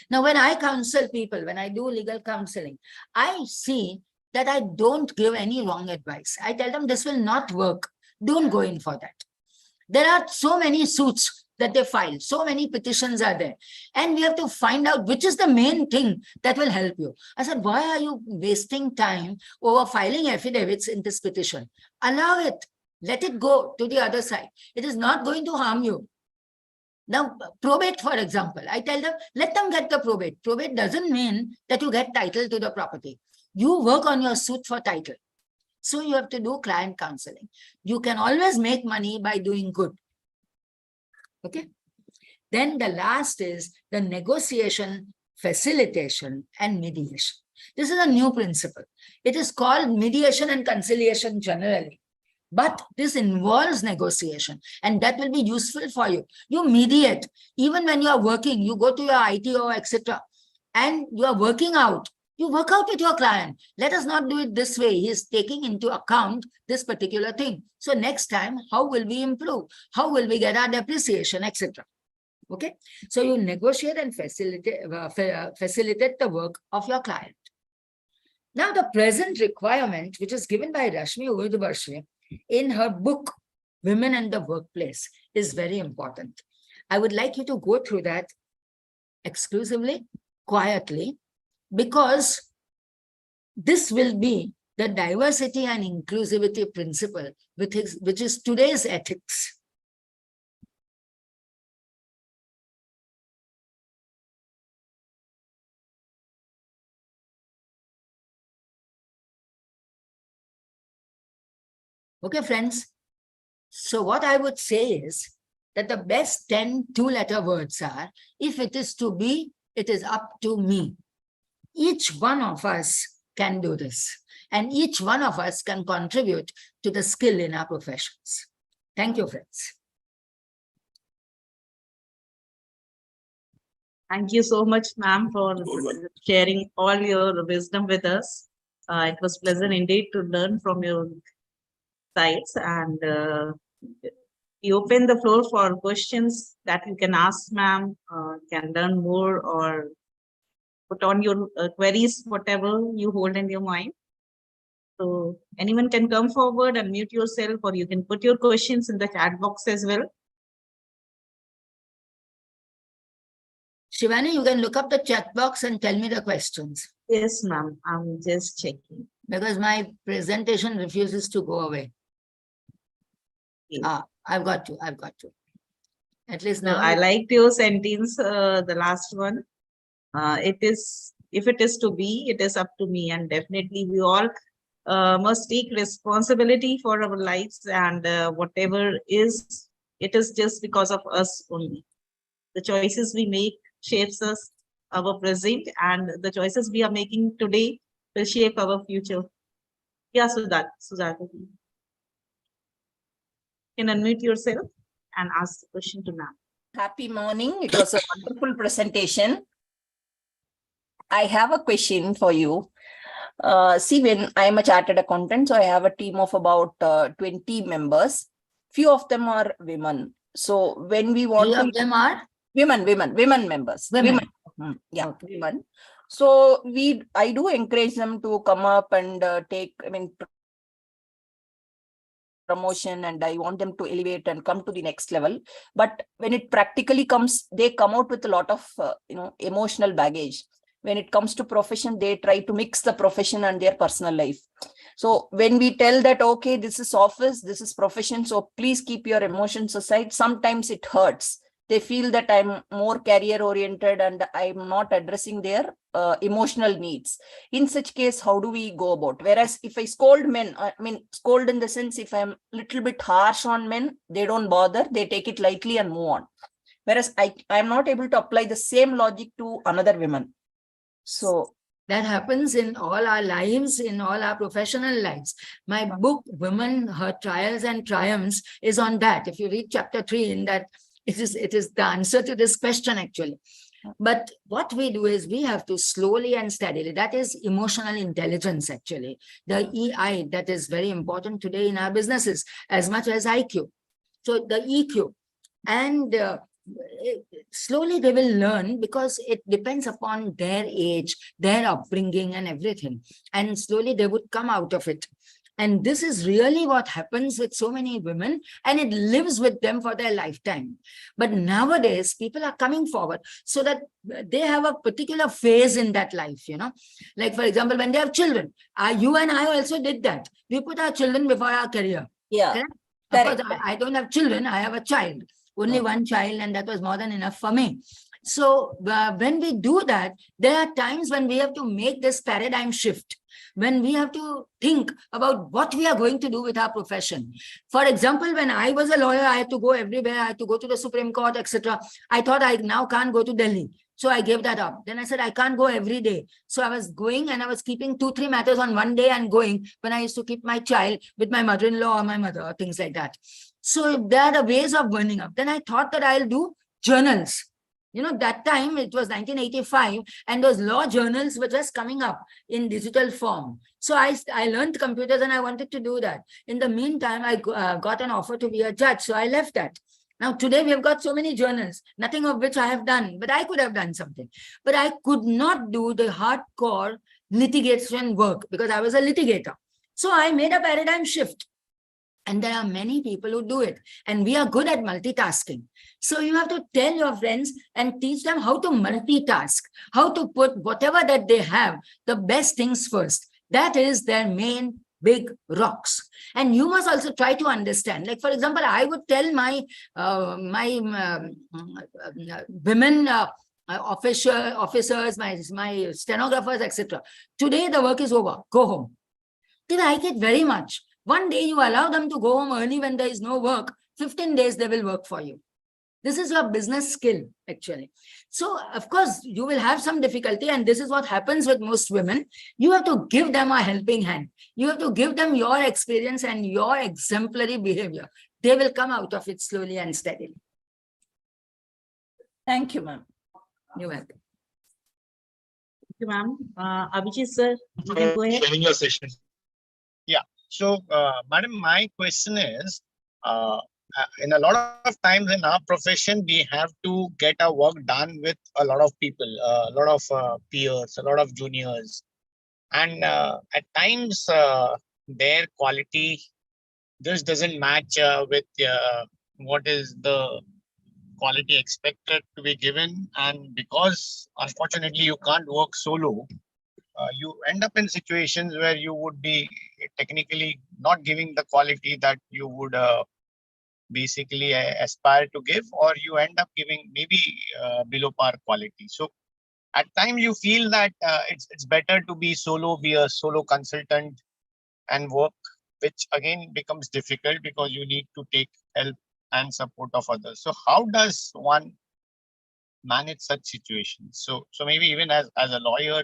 Now, when I counsel people, when I do legal counseling, I see that I don't give any wrong advice. I tell them this will not work. Don't go in for that. There are so many suits that they file. So many petitions are there. And we have to find out which is the main thing that will help you. I said, why are you wasting time over filing affidavits in this petition? Allow it. Let it go to the other side. It is not going to harm you. Now, probate, for example, I tell them, let them get the probate. Probate doesn't mean that you get title to the property. You work on your suit for title. So you have to do client counseling. You can always make money by doing good. Okay. Then the last is the negotiation, facilitation, and mediation. This is a new principle. It is called mediation and conciliation generally. But this involves negotiation, and that will be useful for you. You mediate. Even when you are working, you go to your ITO, etc., and you are working out. You work out with your client. Let us not do it this way. He is taking into account this particular thing. So next time, how will we improve? How will we get our depreciation, etc.? Okay. So you negotiate and facilitate the work of your client. Now, the present requirement, which is given by Rashmi Urdhvarshe in her book, Women and the Workplace, is very important. I would like you to go through that exclusively, quietly, because this will be the diversity and inclusivity principle, which is today's ethics. Okay, friends. So what I would say is that the best 10 two-letter words are, if it is to be, it is up to me. Each one of us can do this, and each one of us can contribute to the skill in our professions. Thank you, friends. Thank you so much, ma'am, for sharing all your wisdom with us. It was pleasant indeed to learn from your sides, and we open the floor for questions that you can ask, ma'am, can learn more, or put on your queries, whatever you hold in your mind. So anyone can come forward and mute yourself, or you can put your questions in the chat box as well. Shivani, you can look up the chat box and tell me the questions. Yes, ma'am. I'm just checking. Because my presentation refuses to go away. Okay. I've got you. I've got you. At least No, now. I liked your sentence, the last one. It is, if it is to be, it is up to me, and definitely we all must take responsibility for our lives, and whatever is, it is just because of us only. The choices we make shapes us, our present, and the choices we are making today will shape our future. Yeah, Sujata. You can unmute yourself and ask the question to ma'am. Happy morning. It was a wonderful presentation. I have a question for you. See, when I'm a chartered accountant, so I have a team of about 20 members. Few of them are women. So when we want Three to of them are women members, women. yeah, Okay. women. So I do encourage them to come up and take, promotion, and I want them to elevate and come to the next level. But when it practically comes, they come out with a lot of emotional baggage. When it comes to profession, they try to mix the profession and their personal life. So when we tell that, okay, this is office, this is profession, so please keep your emotions aside, sometimes it hurts. They feel that I'm more career oriented and I'm not addressing their emotional needs. In such case, how do we go about? Whereas if I scold men, scold in the sense, if I'm a little bit harsh on men, they don't bother, they take it lightly and move on. Whereas I'm not able to apply the same logic to another women. So that happens in all our lives, in all our professional lives. My book, Women, Her Trials and Triumphs, is on that. If you read chapter 3, in that, it is the answer to this question, actually. But what we do is we have to slowly and steadily, that is emotional intelligence, actually. The EI, that is very important today in our businesses, as much as IQ. So the EQ. And slowly they will learn, because it depends upon their age, their upbringing and everything. And slowly they would come out of it. And this is really what happens with so many women, and it lives with them for their lifetime. But nowadays, people are coming forward so that they have a particular phase in that life, Like, for example, when they have children, you and I also did that. We put our children before our career. yeah, Correct? correct. Of course, I don't have children, I have a child. Only one child, and that was more than enough for me. So when we do that, there are times when we have to make this paradigm shift, when we have to think about what we are going to do with our profession. For example, when I was a lawyer, I had to go everywhere. I had to go to the Supreme Court, etc. I thought I now can't go to Delhi. So I gave that up. Then I said, I can't go every day. So I was going, and I was keeping 2-3 matters on one day and going, when I used to keep my child with my mother-in-law or my mother, or things like that. So there are the ways of burning up. Then I thought that I'll do journals. That time it was 1985, and those law journals were just coming up in digital form. So I learned computers, and I wanted to do that. In the meantime, I got an offer to be a judge. So I left that. Now, today we have got so many journals, nothing of which I have done, but I could have done something. But I could not do the hardcore litigation work because I was a litigator. So I made a paradigm shift. And there are many people who do it. And we are good at multitasking. So you have to tell your friends and teach them how to multitask, how to put whatever that they have, the best things first. That is their main big rocks. And you must also try to understand. Like, for example, I would tell my women officers, my stenographers, etc. Today the work is over. Go home. They like it very much. One day you allow them to go home early when there is no work. 15 days they will work for you. This is your business skill, actually. So, of course, you will have some difficulty, and this is what happens with most women. You have to give them a helping hand. You have to give them your experience and your exemplary behavior. They will come out of it slowly and steadily. Thank you, ma'am. You're welcome. Thank you, ma'am. Abhijit sir, you can go ahead. Sharing your session. Yeah. So, madam, my question is, in a lot of times in our profession, we have to get our work done with a lot of people, a lot of peers, a lot of juniors. And at times, their quality just doesn't match with what is the quality expected to be given. And because, unfortunately, you can't work solo, you end up in situations where you would be technically not giving the quality that you would basically aspire to give, or you end up giving maybe below par quality. So at times you feel that it's better to be a solo consultant and work, which again becomes difficult because you need to take help and support of others. So how does one manage such situations? So maybe even as a lawyer,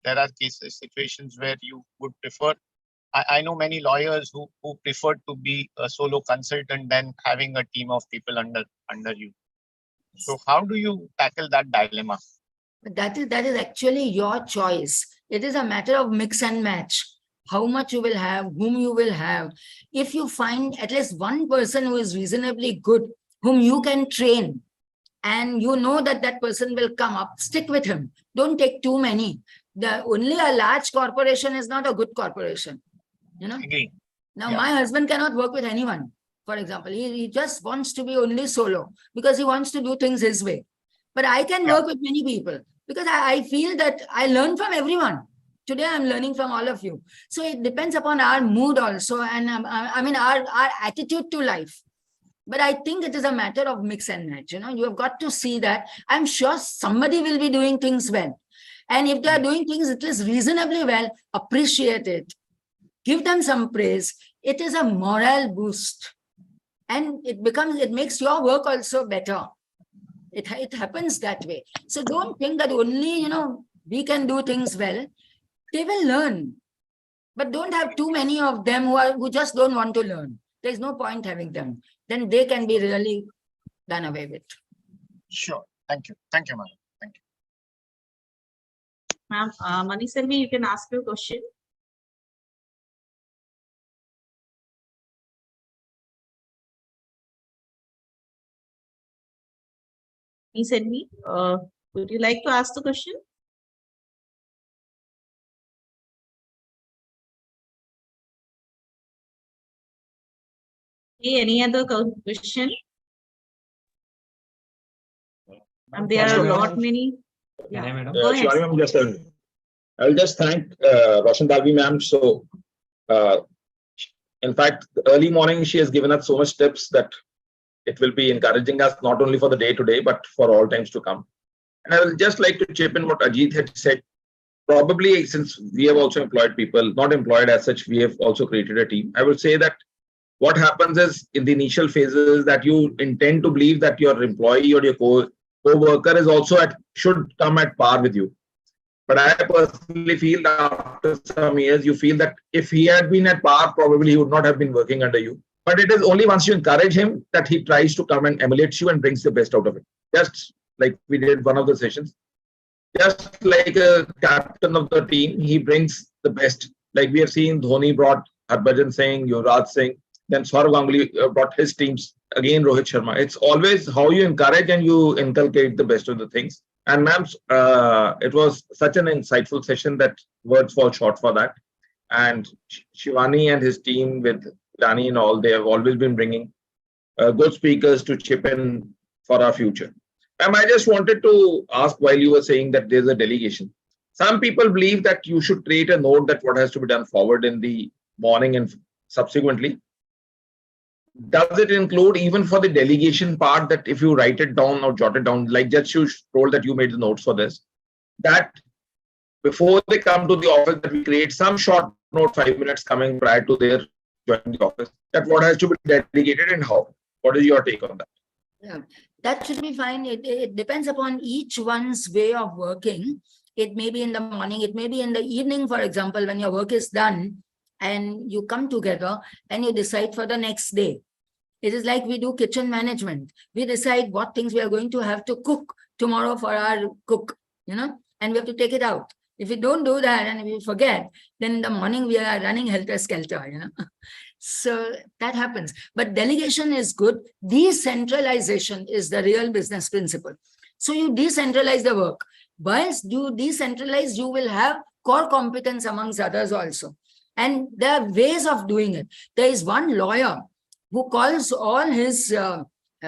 there are situations where you would prefer. I know many lawyers who prefer to be a solo consultant than having a team of people under you. So how do you tackle that dilemma? That is actually your choice. It is a matter of mix and match. How much you will have, whom you will have. If you find at least one person who is reasonably good, whom you can train, and you know that that person will come up, stick with him. Don't take too many. Only a large corporation is not a good corporation. You know. Agree. Now, Yeah. my husband cannot work with anyone. For example, he just wants to be only solo because he wants to do things his way. But I can work with many people because I feel that I learn from everyone. Today, I'm learning from all of you. So it depends upon our mood also, and I mean our attitude to life. But I think it is a matter of mix and match. You know, you have got to see that. I'm sure somebody will be doing things well, and if they are doing things it is reasonably well, appreciate it. Give them some praise. It is a morale boost, and it makes your work also better. It happens that way. So don't think that only we can do things well. They will learn, but don't have too many of them who just don't want to learn. There's no point having them. Then they can be really done away with. Sure. Thank you, madam. Thank you. Ma'am, Maniselvi, you can ask your question. Maniselvi, would you like to ask the question? Okay, any other question? And there are a lot many. Yeah. Go ahead. Shivani, I'll just thank Roshan Dalvi ma'am. So, in fact, early morning she has given us so much tips that it will be encouraging us not only for the day today, but for all times to come. And I would just like to chip in what Ajit had said. Probably since we have also employed people, not employed as such, we have also created a team. I would say that what happens is in the initial phases that you intend to believe that your employee or your co-worker is also should come at par with you. But I personally feel that after some years, you feel that if he had been at par, probably he would not have been working under you. But it is only once you encourage him that he tries to come and emulate you and brings the best out of it. Just like we did one of the sessions. Just like a captain of the team, he brings the best. Like we have seen Dhoni brought Harbhajan Singh, Yuvraj Singh, then Saurav Ganguly brought his teams, again Rohit Sharma. It's always how you encourage and you inculcate the best of the things. And ma'am, it was such an insightful session that words fall short for that. And Shivani and his team with Dani and all, they have always been bringing good speakers to chip in for our future. Ma'am, I just wanted to ask while you were saying that there's a delegation. Some people believe that you should create a note that what has to be done forward in the morning and subsequently. Does it include even for the delegation part that if you write it down or jot it down, like just you told that you made the notes for this, that before they come to the office that we create some short note, 5 minutes coming prior to their joining the office, that what has to be delegated and how? What is your take on that? Yeah, that should be fine. It depends upon each one's way of working. It may be in the morning, it may be in the evening, for example, when your work is done and you come together and you decide for the next day. It is like we do kitchen management. We decide what things we are going to have to cook tomorrow for our cook, and we have to take it out. If we don't do that and we forget, then in the morning we are running helter-skelter, So that happens. But delegation is good. Decentralization is the real business principle. So you decentralize the work. Once you decentralize, you will have core competence amongst others also. And there are ways of doing it. There is one lawyer who calls all his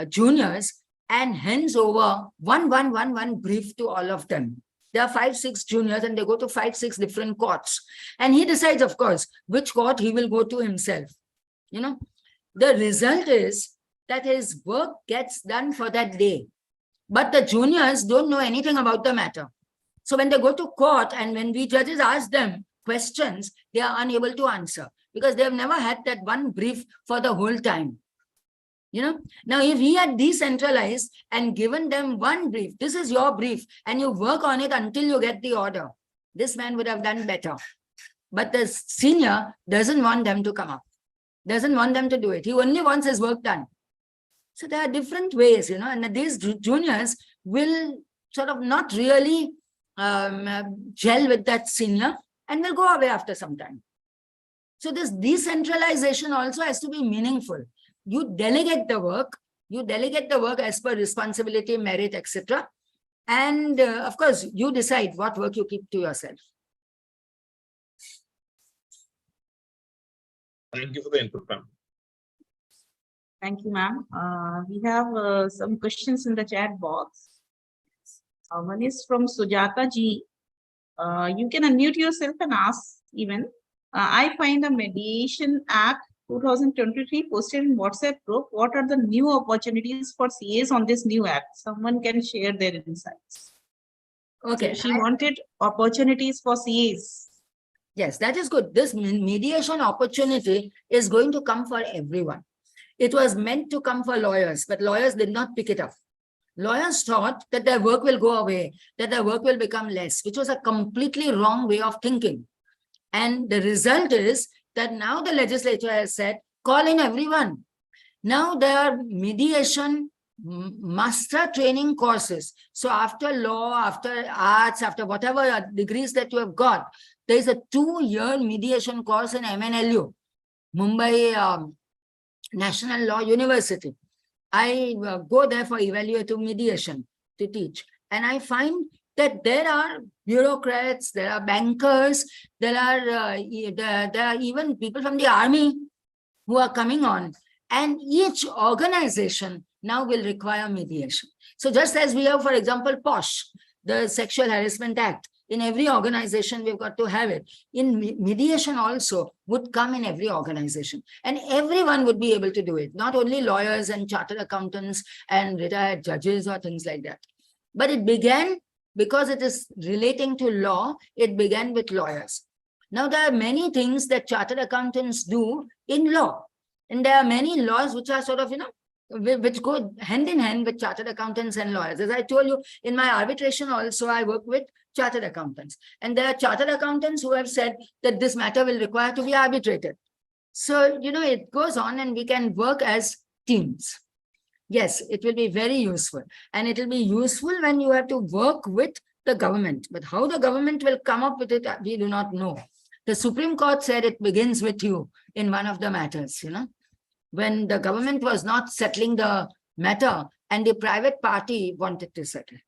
juniors and hands over one brief to all of them. There are 5-6 juniors and they go to 5-6 different courts. And he decides, of course, which court he will go to himself. The result is that his work gets done for that day. But the juniors don't know anything about the matter. So when they go to court and when we judges ask them questions, they are unable to answer because they have never had that one brief for the whole time. You know, now if he had decentralized and given them one brief, this is your brief, and you work on it until you get the order, this man would have done better. But the senior doesn't want them to come up, doesn't want them to do it. He only wants his work done. So there are different ways, you know, and these juniors will sort of not really gel with that senior and will go away after some time. So this decentralization also has to be meaningful. You delegate the work as per responsibility, merit, etc. And of course, you decide what work you keep to yourself. Thank you for the input, ma'am. Thank you, ma'am. We have some questions in the chat box. One is from Sujata ji. You can unmute yourself and ask even. I find the Mediation Act 2023 posted in WhatsApp group. What are the new opportunities for CAs on this new act? Someone can share their insights. Okay. So she wanted opportunities for CAs. Yes, that is good. This mediation opportunity is going to come for everyone. It was meant to come for lawyers, but lawyers did not pick it up. Lawyers thought that their work will go away, that their work will become less, which was a completely wrong way of thinking. And the result is that now the legislature has said, call in everyone. Now there are mediation master training courses. So after law, after arts, after whatever degrees that you have got, there is a 2-year mediation course in MNLU, Mumbai National Law University. I go there for evaluative mediation to teach. And I find that there are bureaucrats, there are bankers, there are even people from the army who are coming on. And each organization now will require mediation. So just as we have, for example, POSH, the Sexual Harassment Act, in every organization, we've got to have it. In mediation also would come in every organization. And everyone would be able to do it, not only lawyers and chartered accountants and retired judges or things like that. But it began, because it is relating to law, it began with lawyers. Now, there are many things that chartered accountants do in law. And there are many laws which are sort of, which go hand in hand with chartered accountants and lawyers. As I told you, in my arbitration also, I work with chartered accountants. And there are chartered accountants who have said that this matter will require to be arbitrated. So, it goes on and we can work as teams. Yes, it will be very useful. And it will be useful when you have to work with the government. But how the government will come up with it, we do not know. The Supreme Court said it begins with you in one of the matters, when the government was not settling the matter and the private party wanted to settle.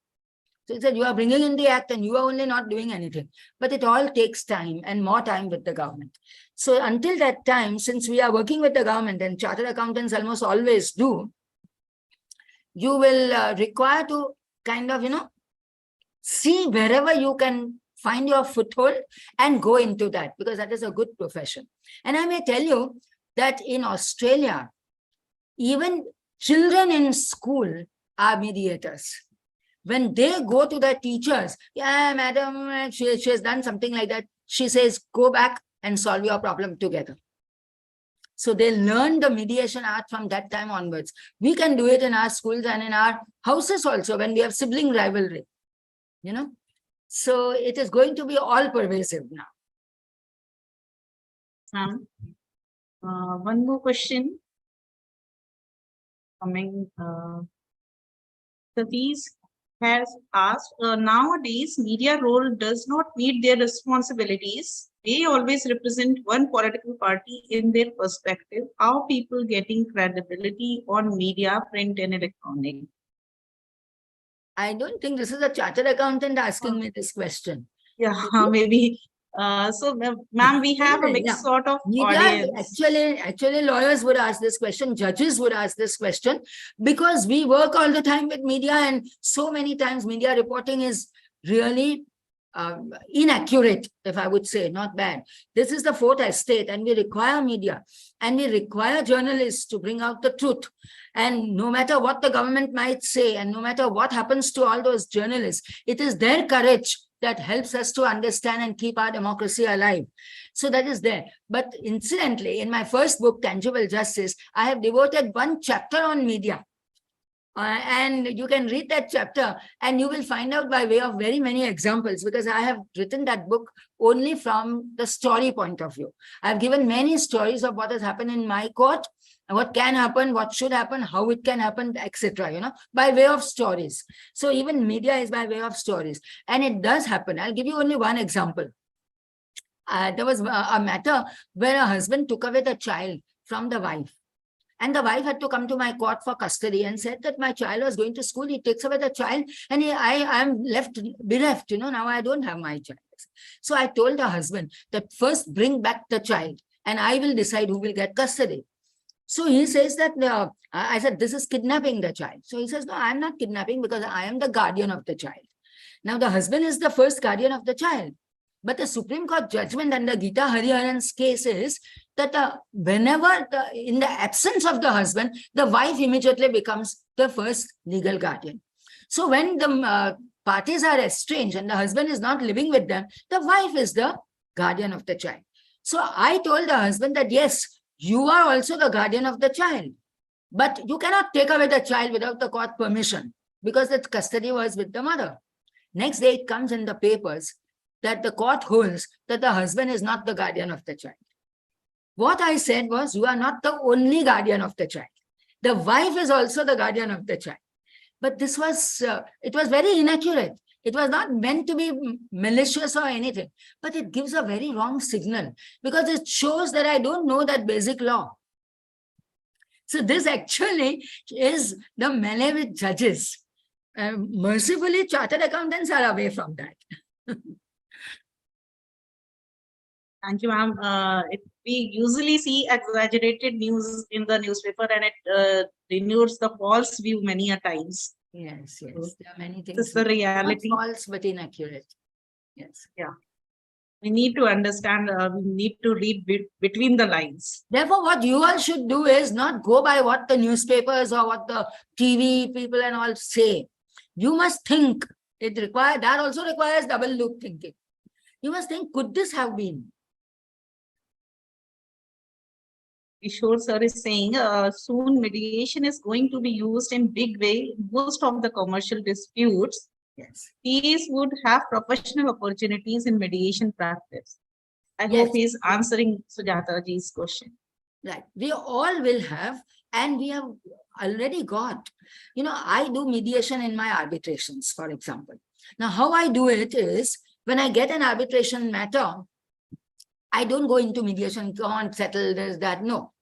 So it said, you are bringing in the act and you are only not doing anything. But it all takes time and more time with the government. So until that time, since we are working with the government and chartered accountants almost always do, you will require to kind of, see wherever you can find your foothold and go into that, because that is a good profession. And I may tell you that in Australia, even children in school are mediators. When they go to their teachers, yeah, madam, she has done something like that. She says, go back and solve your problem together. So they learn the mediation art from that time onwards. We can do it in our schools and in our houses also when we have sibling rivalry, So it is going to be all pervasive now. One more question coming. Satish has asked, nowadays media role does not meet their responsibilities. They always represent one political party in their perspective. How people getting credibility on media, print and electronic? I don't think this is a chartered accountant asking me this question. Yeah, maybe. So, ma'am, we have a mixed sort of audience. Actually, lawyers would ask this question, judges would ask this question, because we work all the time with media, and so many times media reporting is really inaccurate, if I would say, not bad. This is the fourth estate, and we require media, and we require journalists to bring out the truth. And no matter what the government might say, and no matter what happens to all those journalists, it is their courage that helps us to understand and keep our democracy alive. So that is there. But incidentally, in my first book, Tangible Justice, I have devoted one chapter on media. And you can read that chapter and you will find out by way of very many examples, because I have written that book only from the story point of view. I've given many stories of what has happened in my court, what can happen, what should happen, how it can happen, etc., by way of stories. So even media is by way of stories. And it does happen. I'll give you only one example. There was a matter where a husband took away the child from the wife. And the wife had to come to my court for custody and said that my child was going to school. He takes away the child and I am bereft, now I don't have my child. So I told the husband that first bring back the child and I will decide who will get custody. So he says that, I said, this is kidnapping the child. So he says, no, I'm not kidnapping because I am the guardian of the child. Now the husband is the first guardian of the child. But the Supreme Court judgment under Geeta Hariharan's case is that whenever in the absence of the husband, the wife immediately becomes the first legal guardian. So when the parties are estranged and the husband is not living with them, the wife is the guardian of the child. So I told the husband that, yes, you are also the guardian of the child, but you cannot take away the child without the court permission because the custody was with the mother. Next day it comes in the papers that the court holds that the husband is not the guardian of the child. What I said was, you are not the only guardian of the child. The wife is also the guardian of the child. But this was, it was very inaccurate. It was not meant to be malicious or anything, but it gives a very wrong signal because it shows that I don't know that basic law. So this actually is the melee with judges. Mercifully, chartered accountants are away from that. Thank you, ma'am. We usually see exaggerated news in the newspaper and it denotes the false view many a times. Yes, yes. There are many things. This is the reality. Not false, but inaccurate. Yes. Yeah. We need to understand, we need to read between the lines. Therefore, what you all should do is not go by what the newspapers or what the TV people and all say. You must think. That also requires double loop thinking. You must think, could this have been? Kishore sir is saying soon mediation is going to be used in big way. Most of the commercial disputes, Yes. these would have professional opportunities in mediation practice. I Yes. hope he's answering Sujata ji's question. Right. We all will have, and we have already got. I do mediation in my arbitrations, for example. Now, how I do it is, when I get an arbitration matter, I don't go into mediation, go on, settle this, that. No.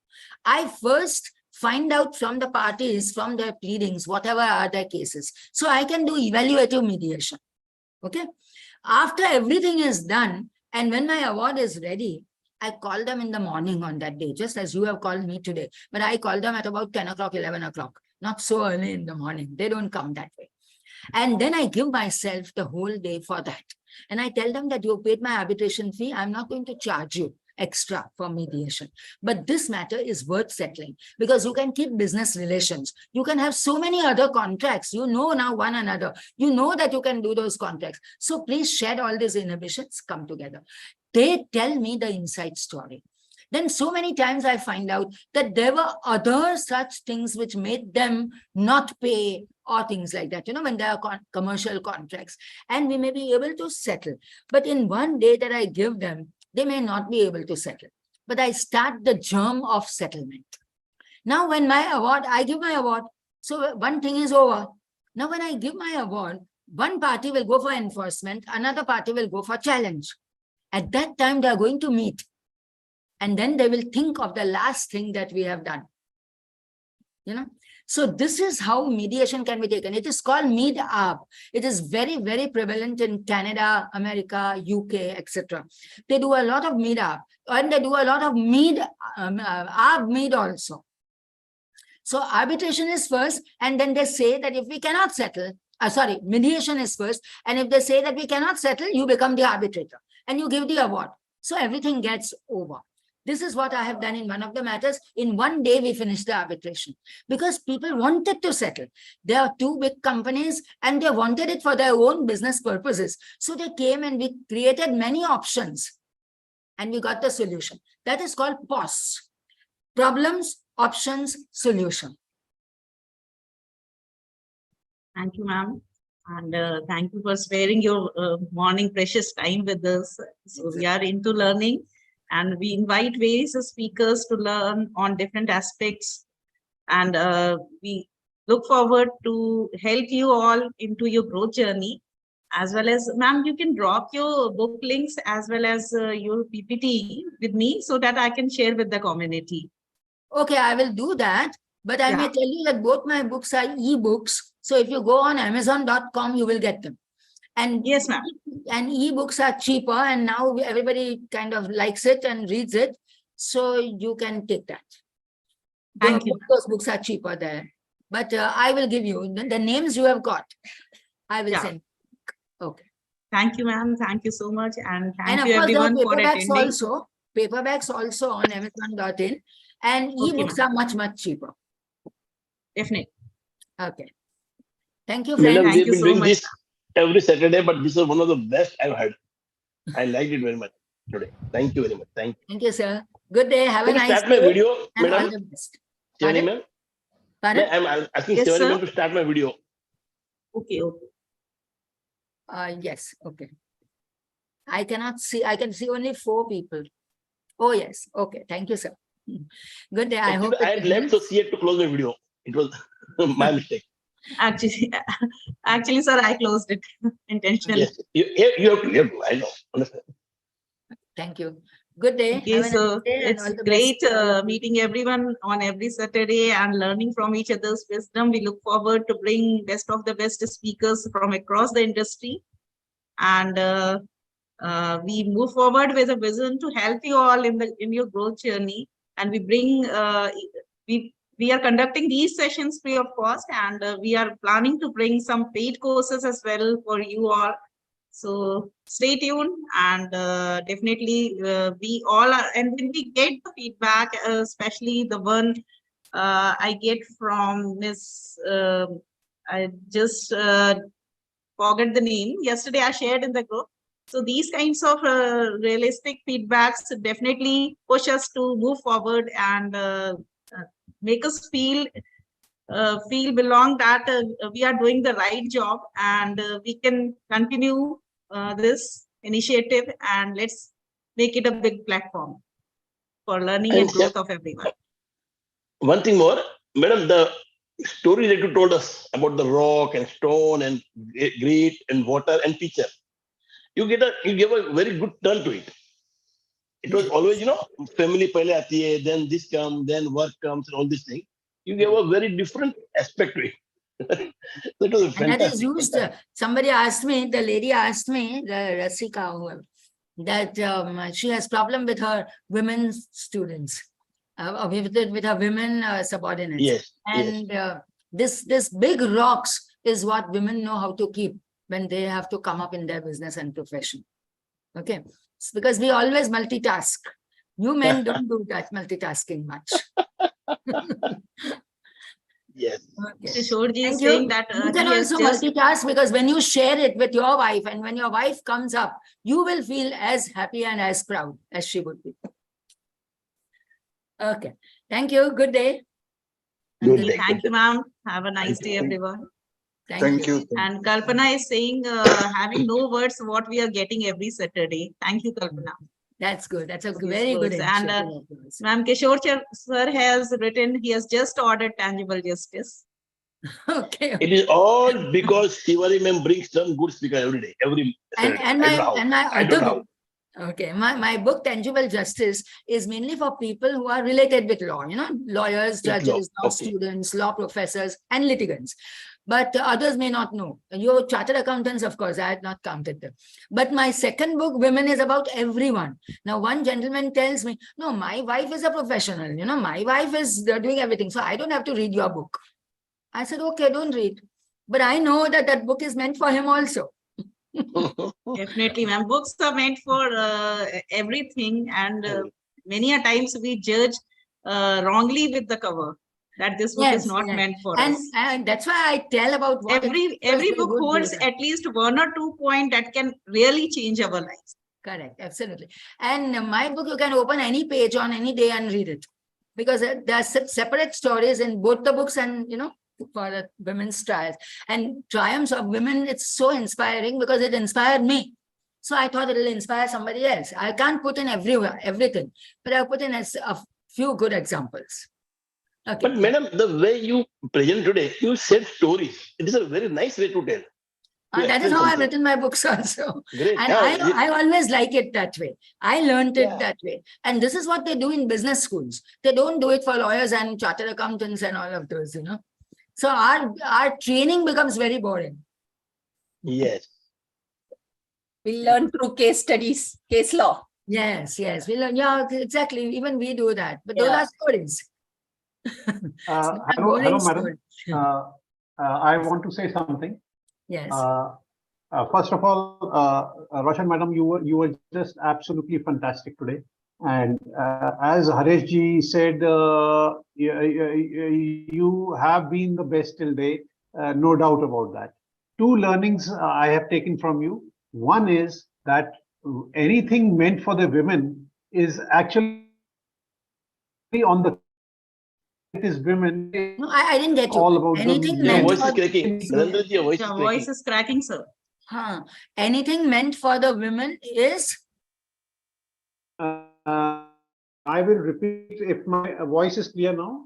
I first find out from the parties, from their pleadings, whatever are their cases. So I can do evaluative mediation. Okay. After everything is done, and when my award is ready, I call them in the morning on that day, just as you have called me today. But I call them at about 10 o'clock, 11 o'clock, not so early in the morning. They don't come that way. And then I give myself the whole day for that. And I tell them that you paid my arbitration fee. I'm not going to charge you extra for mediation. But this matter is worth settling because you can keep business relations. You can have so many other contracts. You know now one another. You know that you can do those contracts. So please shed all these inhibitions, come together. They tell me the inside story. Then so many times I find out that there were other such things which made them not pay or things like that, when there are commercial contracts, and we may be able to settle. But in one day that I give them, they may not be able to settle. But I start the germ of settlement. Now, when I give my award, so one thing is over. Now, when I give my award, one party will go for enforcement, another party will go for challenge. At that time, they are going to meet. And then they will think of the last thing that we have done. So this is how mediation can be taken. It is called Med-Arb. It is very, very prevalent in Canada, America, UK, etc. They do a lot of Med-Arb, and they do a lot of Arb-Med also. So arbitration is first, and then they say that if we cannot settle, mediation is first, and if they say that we cannot settle, you become the arbitrator, and you give the award. So everything gets over. This is what I have done in one of the matters. In one day, we finished the arbitration because people wanted to settle. There are two big companies and they wanted it for their own business purposes. So they came and we created many options and we got the solution. That is called POS. Problems, options, solution. Thank you, ma'am. And thank you for sparing your morning precious time with us. So we are into learning and we invite various speakers to learn on different aspects. And we look forward to help you all into your growth journey. As well as, ma'am, you can drop your book links as well as your PPT with me so that I can share with the community. Okay, I will do that. But I may Yeah. tell you that both my books are e-books. So if you go on Amazon.com, you will get them. And Yes, ma'am. And e-books are cheaper, and now everybody kind of likes it and reads it. So you can take that. Thank you. Those books are cheaper there. But I will give you the names you have got. I will Yeah. send. Okay. Thank you, ma'am. Thank you so much. And thank And of you course, there are everyone for paperbacks attending. also. Paperbacks also on Amazon.in. And Okay, e-books ma'am. are much, much cheaper. Definitely. Okay. Thank you, Madam, friends. Thank we've you been so doing much. this every Saturday, but this is one of the best I've had. I liked it very much today. Thank you very much. Thank you. Thank you, sir. Good day. Have a Can you nice start my day. video, And all madam? the best. Shivani Pardon? ma'am? Pardon? I'm asking Yes, Shivani sir. ma'am to start my video. Okay, okay. Yes. Okay. I cannot see. I can see only 4 people. Oh, yes. Okay. Thank you, sir. Good day. I Actually, hope I had it left so helps. she had to close my video. It was my mistake. Actually, sir, I closed it intentionally. Yes, you have to. I know. Understand. Thank you. Good day. Okay, Have a nice so day and it's all the great best. to all of you. meeting everyone on every Saturday and learning from each other's wisdom. We look forward to bring best of the best speakers from across the industry. And we move forward with a vision to help you all in your growth journey. And we bring, we are conducting these sessions free of cost, and we are planning to bring some paid courses as well for you all. So stay tuned, and definitely we all are, and when we get the feedback, especially the one I get from Miss, I just forget the name. Yesterday I shared in the group. So these kinds of realistic feedbacks definitely push us to move forward and make us feel belong that we are doing the right job, and we can continue this initiative, and let's make it a big platform for learning and And growth of everyone. one thing more, madam, the story that you told us about the rock and stone and grit and water and pitcher, you gave a very good turn to it. It was always, family pehle aati hai, then this comes, then work comes, and all these things. You gave a very different aspect to it. That was And fantastic. that is used. Somebody asked me, the lady asked me, the Rasika, whoever, that she has problem with her women students, with her women subordinates. Yes. And this big rocks is what women know how to keep when they have to come up in their business and profession. Okay. It's because we always multitask. You men don't do that multitasking much. Yes. Okay. Kishorji is Thank saying you. that You can he has also just multitask because when you share it with your wife and when your wife comes up, you will feel as happy and as proud as she would be. Okay. Thank you. Good day. Good Until- day. thank you, ma'am. Have a nice Thank day, you. everyone. Thank you. And Kalpana is saying, having no words, what we are getting every Saturday. Thank you, Kalpana. That's good. That's a for these very good words. And initiative of yours. Ma'am Kishore sir has written, he has just ordered tangible justice. Okay. It is all because Shivani ma'am brings some good speaker every day, every And Saturday. I don't know how. I don't know how. Okay, my book Tangible Justice is mainly for people who are related with law, lawyers, With law, judges, law okay. students, law professors, and litigants. But others may not know. Your chartered accountants, of course, I had not counted them. But my second book, Women, is about everyone. Now, one gentleman tells me, no, my wife is a professional, my wife is doing everything, so I don't have to read your book. I said, okay, don't read. But I know that that book is meant for him also. Definitely, ma'am. Books are meant for everything, and many a times we judge wrongly with the cover, that this book is not meant for us. And that's why I tell about what Every book holds at least 1 or 2 points that can really change our lives. Correct, absolutely. And my book, you can open any page on any day and read it, because there are separate stories in both the books, and for the women's trials and triumphs of women. It's so inspiring because it inspired me. So I thought it'll inspire somebody else. I can't put in everything, but I'll put in a few good examples. Okay. But madam, the way you present today, you said stories. It is a very nice way to tell. That is how I've written my books also. Great. And I always like it that way. I learned it that way. And this is what they do in business schools. They don't do it for lawyers and chartered accountants and all of those, So our training becomes very boring. Yes. We learn through case studies, case law. Yes. We learn. Yeah, exactly. Even we do that. But those are stories. Hello, madam. I want to say something. Yes. First of all, Roshan madam, you were just absolutely fantastic today. And as Haresh ji said, you have been the best till date, no doubt about that. 2 learnings I have taken from you. One is that anything meant for the women is actually on the women. No, I didn't get you. All about anything the Your meant voice for is cracking. Narendra ji, your voice is Your cracking. voice is cracking, sir. anything meant for the women is. I will repeat if my voice is clear now.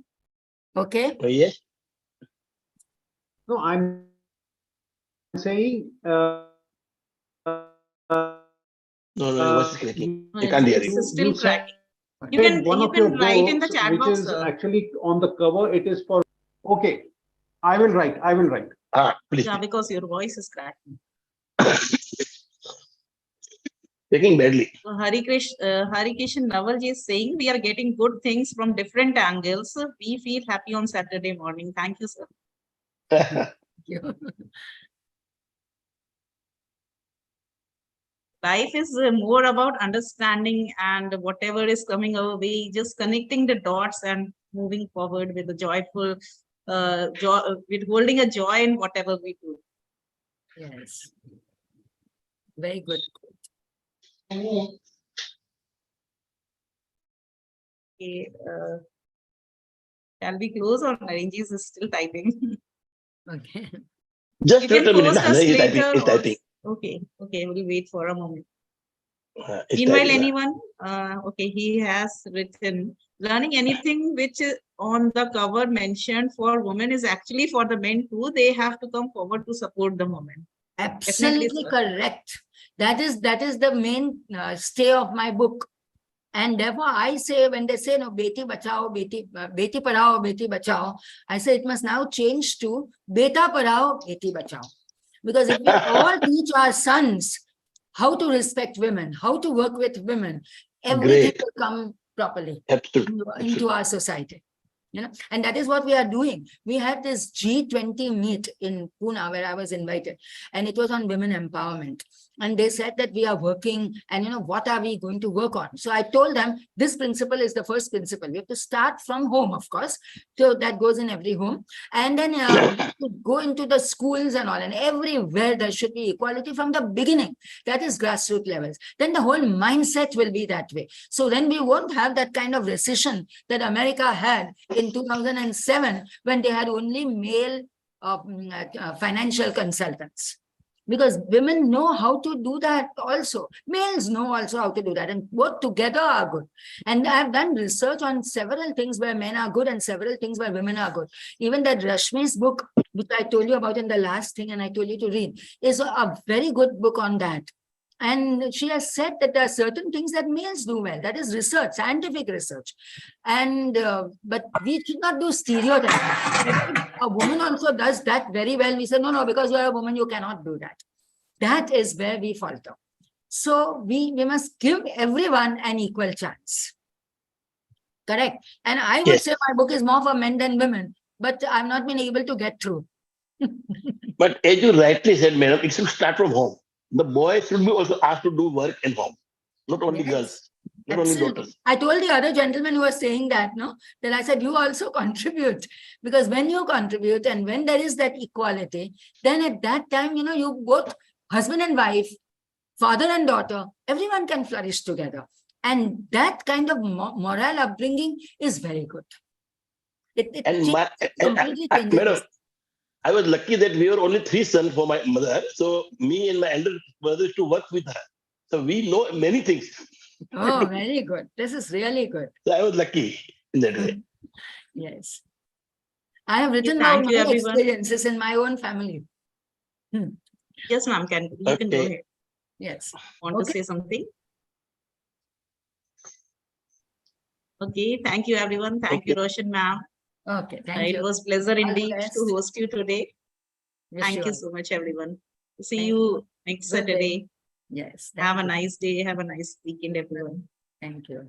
Okay. Oh, yes. No, I'm saying. No, your voice is cracking. No, I can't hear it's you. still said cracking. You can write in the books, chat which box, is sir. actually on the cover. It is for. Okay, I will write. Please. Yeah, because your voice is cracking. Taking badly. So Harikishan Navalji is saying we are getting good things from different angles. We feel happy on Saturday morning. Thank you, sir. Life is more about understanding, and whatever is coming our way, just connecting the dots and moving forward with a joyful, with holding a joy in whatever we do. Yes. Very good. Okay, shall we close, or Narenji is still typing? Okay. Just You wait can a minute. post us He's typing. later He's also. typing. Okay, we'll wait for a moment. He's Meanwhile, typing. anyone? Okay, he has written, learning anything which is on the cover mentioned for women is actually for the men too. They have to come forward to support the women. Absolutely sir. correct. That is the main stay of my book. And therefore, I say, when they say, no, beti bachao, beti padhao, beti bachao, I say it must now change to beta padhao, beti bachao. Because if we all teach our sons how to respect women, how to work with women, everything Great. will come properly Absolutely. into our society. And that is what we are doing. We had this G20 meet in Pune where I was invited, and it was on women empowerment. And they said that we are working, and what are we going to work on? So I told them this principle is the first principle. We have to start from home, of course. So that goes in every home. And then go into the schools and all, and everywhere there should be equality from the beginning. That is grassroots levels. Then the whole mindset will be that way. So then we won't have that kind of recession that America had in 2007 when they had only male financial consultants. Because women know how to do that also. Males know also how to do that, and both together are good. And I've done research on several things where men are good and several things where women are good. Even that Rashmi's book, which I told you about in the last thing and I told you to read, is a very good book on that. And she has said that there are certain things that males do well. That is research, scientific research. And but we should not do stereotyping. A woman also does that very well. We say, no, because you are a woman, you cannot do that. That is where we falter. So we must give everyone an equal chance. Correct. And I would say my book is more for men than women, but I've not been able to get through. But as you rightly said, madam, it should start from home. The boys should be also asked to do work in home, not only girls. not only Absolutely. daughters. I told the other gentleman who was saying that, no, then I said, you also contribute, because when you contribute and when there is that equality, then at that time, you know, you both husband and wife, father and daughter, everyone can flourish together. And that kind of moral upbringing is very good. It And my completely and changes. madam, I was lucky that we were only 3 sons for my mother. So me and my elder brother used to work with her. So we know many things. Oh, very good. This is really good. So I was lucky in that way. Yes. I have written thank down you, my everyone. experiences in my own family. Yes, ma'am, you can go Okay. ahead. Yes. Want to Okay. say something? Okay, thank you, everyone. Thank you, Roshan, ma'am. Okay. Thank It you. was pleasure the indeed best. to host you today. Wish Thank you all. so much, everyone. See Thank you next Good day. Saturday. Yes. Have thank a you. nice day. Have a nice weekend, everyone. Thank you.